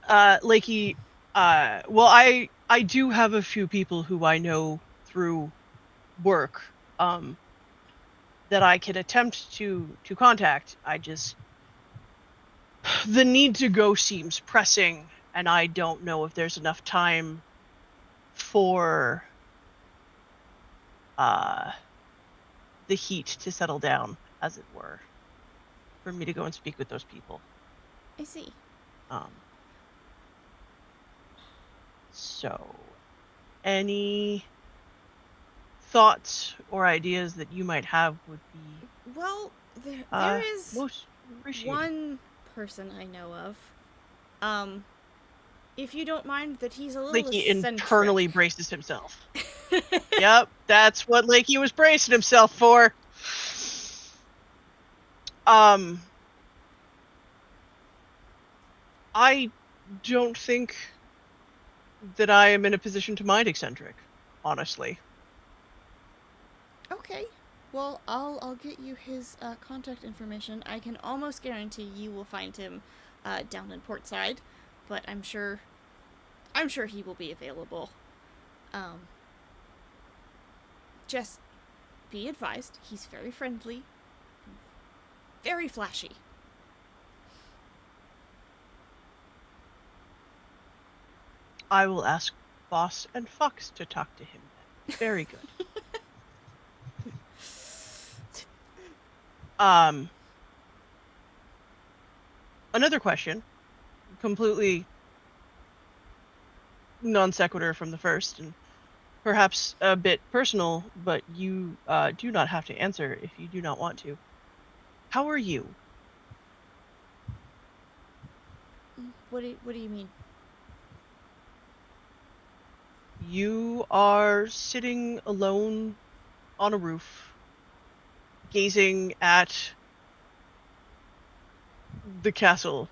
Lakey, well, I do have a few people who I know through work, that I could attempt to contact. I just, the need to go seems pressing, and I don't know if there's enough time for uh, the heat to settle down, as it were, for me to go and speak with those people. I see. Um, so, any thoughts or ideas that you might have would be Well, there is most appreciated. one person I know of. If you don't mind that he's a little Lakey eccentric. internally braces himself. Yep, that's what Lakey was bracing himself for. I don't think that I am in a position to mind eccentric, honestly. Okay. Well, I'll get you his contact information. I can almost guarantee you will find him down in Portside, but I'm sure he will be available. Just be advised, he's very friendly, very flashy. I will ask Boss and Fox to talk to him then. Very good. Another question, completely non sequitur from the first, and perhaps a bit personal, but you do not have to answer if you do not want to. How are you? What do you mean? You are sitting alone on a roof, gazing at the castle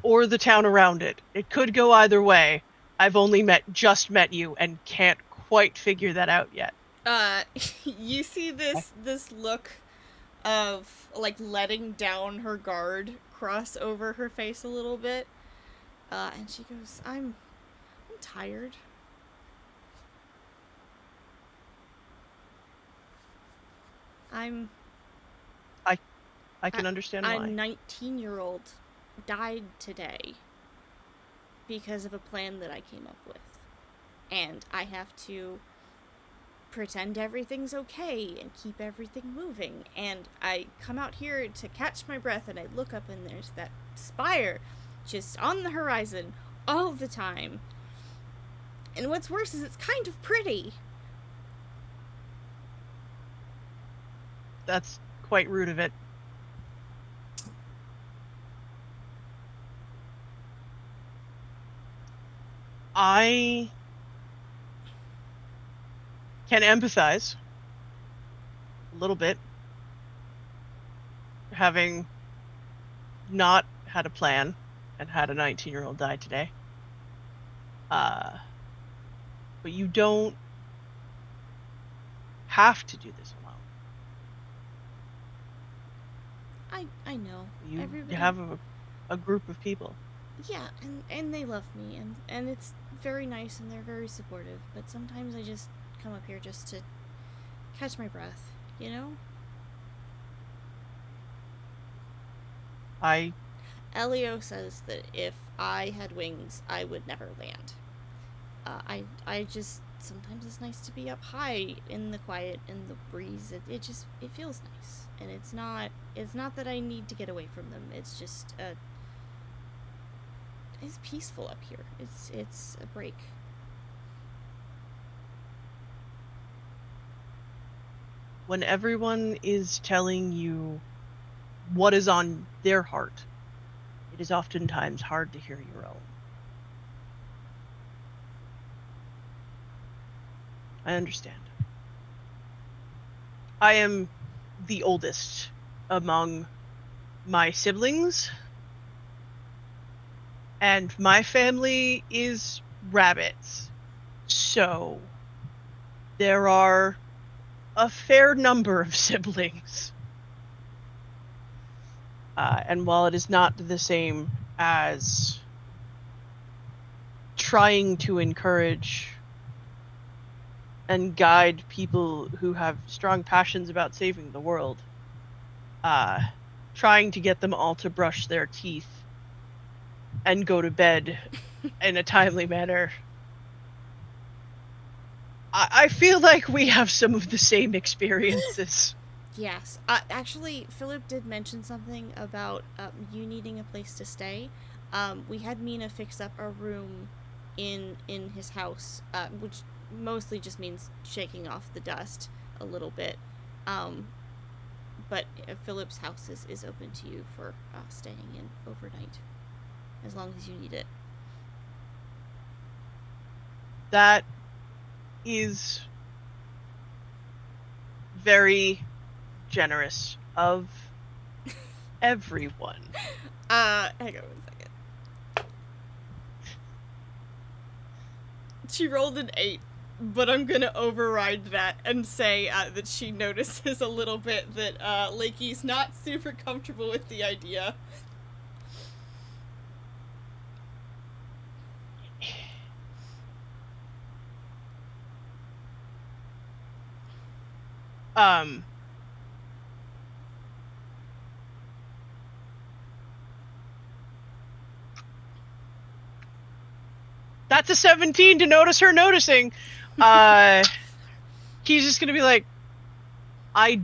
or the town around it. It could go either way. I've only just met you and can't quite figure that out yet. You see this look of like letting down her guard cross over her face a little bit. And she goes, I'm tired. I can understand why. A 19-year-old died today because of a plan that I came up with. And I have to pretend everything's okay and keep everything moving. And I come out here to catch my breath and I look up and there's that spire just on the horizon all the time. And what's worse is it's kind of pretty. That's quite rude of it. I can empathize a little bit, having not had a plan and had a 19-year-old die today. But you don't have to do this alone. I know. You Everybody, have a group of people. yeah, and they love me, and it's very nice, and they're very supportive. But sometimes I just come up here just to catch my breath, you know. Elio says that if I had wings, I would never land. I just sometimes it's nice to be up high in the quiet and the breeze. It feels nice, and it's not that I need to get away from them. It's just it's peaceful up here. It's a break. When everyone is telling you what is on their heart, it is oftentimes hard to hear your own. I understand. I am the oldest among my siblings, and my family is rabbits. So there are a fair number of siblings. And while it is not the same as trying to encourage and guide people who have strong passions about saving the world, trying to get them all to brush their teeth and go to bed in a timely manner, I feel like we have some of the same experiences. Yes. Actually, Philip did mention something about you needing a place to stay. We had Mina fix up a room in his house, which mostly just means shaking off the dust a little bit. But Philip's house is open to you for staying in overnight, as long as you need it. That is very generous of everyone. Hang on 1 second. She rolled an 8, but I'm gonna override that and say that she notices a little bit that Lakey's not super comfortable with the idea. That's a 17 to notice her noticing. He's just gonna be like, I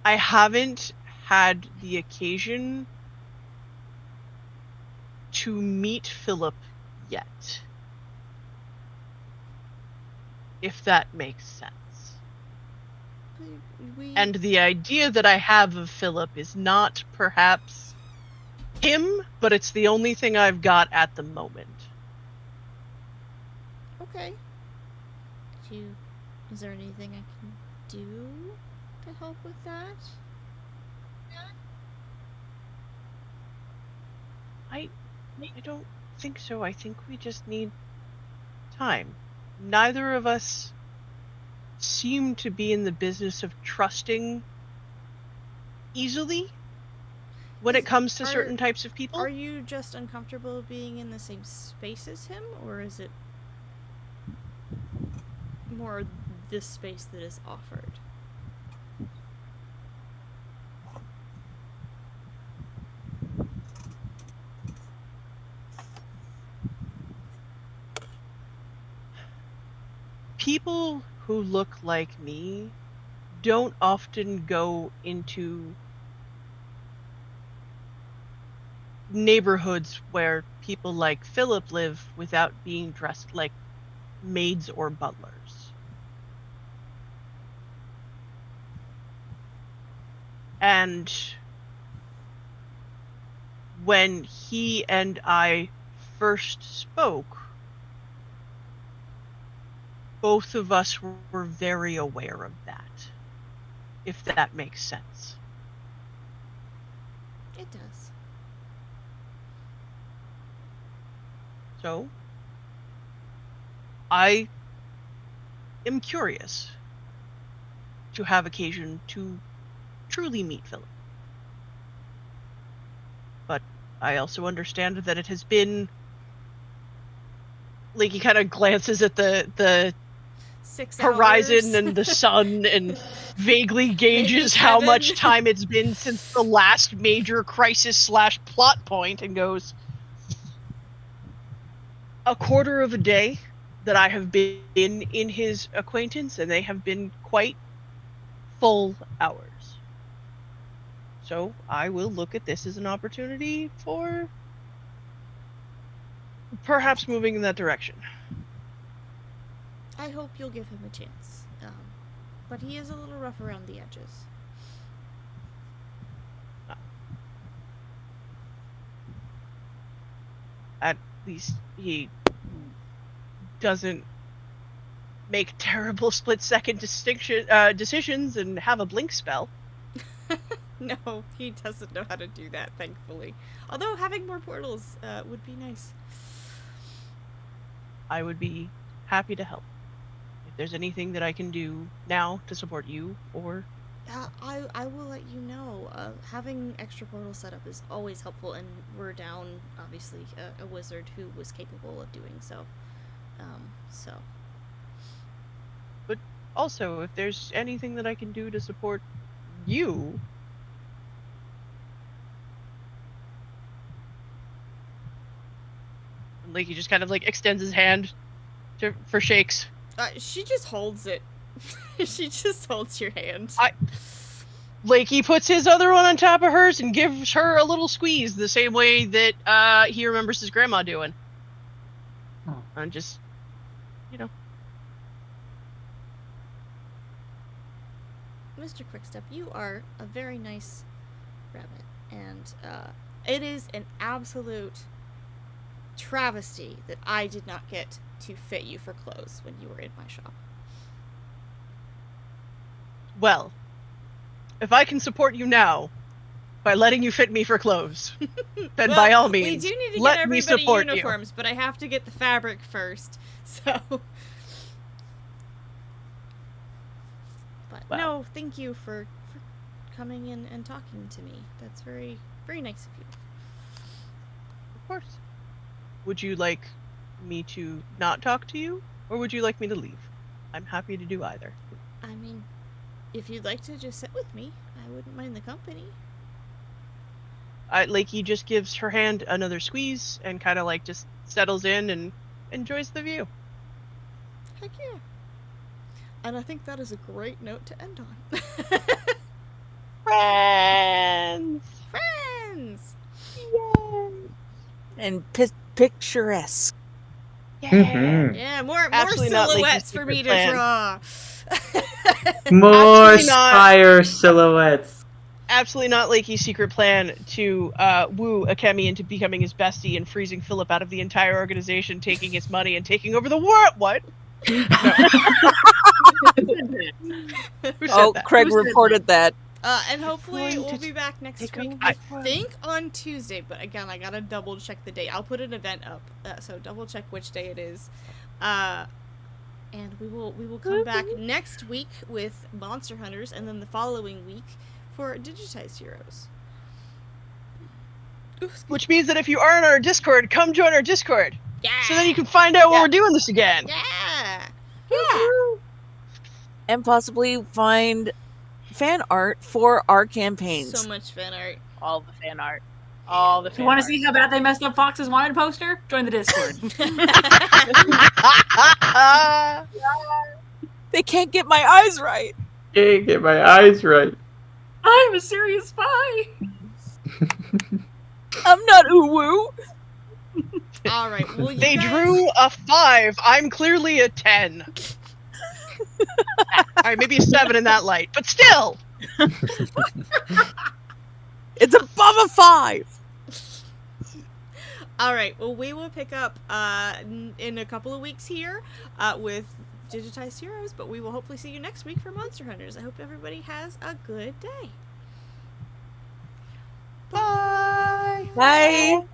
haven't had the occasion to meet Philip yet. If that makes sense. And the idea that I have of Philip is not perhaps him, but it's the only thing I've got at the moment. Okay. Is there anything I can do to help with that? I don't think so. I think we just need time. Neither of us seem to be in the business of trusting easily when it comes to certain types of people. Are you just uncomfortable being in the same space as him, or is it more this space that is offered? People who look like me don't often go into neighborhoods where people like Philip live without being dressed like maids or butlers. And when he and I first spoke, both of us were very aware of that, if that makes sense. It does. So, I am curious to have occasion to truly meet Philip. But I also understand that it has been... Like, he kind of glances at the 6 horizon hours. and the sun and vaguely gauges Maybe how 7. much time it's been since the last major crisis / plot point, and goes, a quarter of a day that I have been in his acquaintance, and they have been quite full hours. So I will look at this as an opportunity for perhaps moving in that direction. I hope you'll give him a chance. But he is a little rough around the edges. At least he doesn't make terrible split-second decisions and have a blink spell. No, he doesn't know how to do that, thankfully. Although having more portals would be nice. I would be happy to help. If there's anything that I can do now to support you, or... I will let you know. Having extra portals set up is always helpful, and we're down, obviously, a wizard who was capable of doing so. But also, if there's anything that I can do to support you... And Lakey just kind of, like, extends his hand for shakes. She just holds it. She just holds your hand. Lakey puts his other one on top of hers and gives her a little squeeze, the same way that he remembers his grandma doing. Oh. And just, Mr. Quickstep, you are a very nice rabbit, and it is an absolute travesty that I did not get to fit you for clothes when you were in my shop. Well, if I can support you now by letting you fit me for clothes, then by all means, we do need to let get me everybody support uniforms, but I have to get the fabric first. So, but Well. no, thank you for coming in and talking to me. That's very, very nice of you. Of course. Would you like me to not talk to you, or would you like me to leave? I'm happy to do either. I mean, if you'd like to just sit with me, I wouldn't mind the company. Lakey just gives her hand another squeeze and kind of like just settles in and enjoys the view. Heck yeah. And I think that is a great note to end on. Friends! Friends! And picturesque. Yeah. Mhm. Yeah, more Absolutely not silhouettes Lakey's for me secret to plan. draw. More Absolutely not. spire silhouettes. Absolutely not Lakey's secret plan to woo Akemi into becoming his bestie and freezing Philip out of the entire organization, taking his money and taking over the world. What? No. Who said Oh, that? Craig Who said reported that. And hopefully going we'll to be back next take week. over I the world. think on Tuesday, but again, I gotta double check the date. I'll put an event up, so double check which day it is. And we will come back next week with Monster Hunters, and then the following week for Digitized Heroes. Ooh, excuse- Which means that if you aren't on our Discord, come join our Discord. Yeah. So then you can find out when Yeah. we're doing this again. Yeah. Yeah. And possibly find fan art for our campaigns. So much fan art. All the fan art. All the If fan you want to art. see how bad they messed up Fox's wanted poster, join the Discord. They can't get my eyes right. Can't get my eyes right. I'm a serious spy. I'm not uwu. All right. Well, you They guys... drew a 5. I'm clearly a 10. Alright, maybe a 7 in that light, but still! It's above a 5. All right. Well, we will pick up in a couple of weeks here with Digitized Heroes, but we will hopefully see you next week for Monster Hunters. I hope everybody has a good day. Bye. Bye.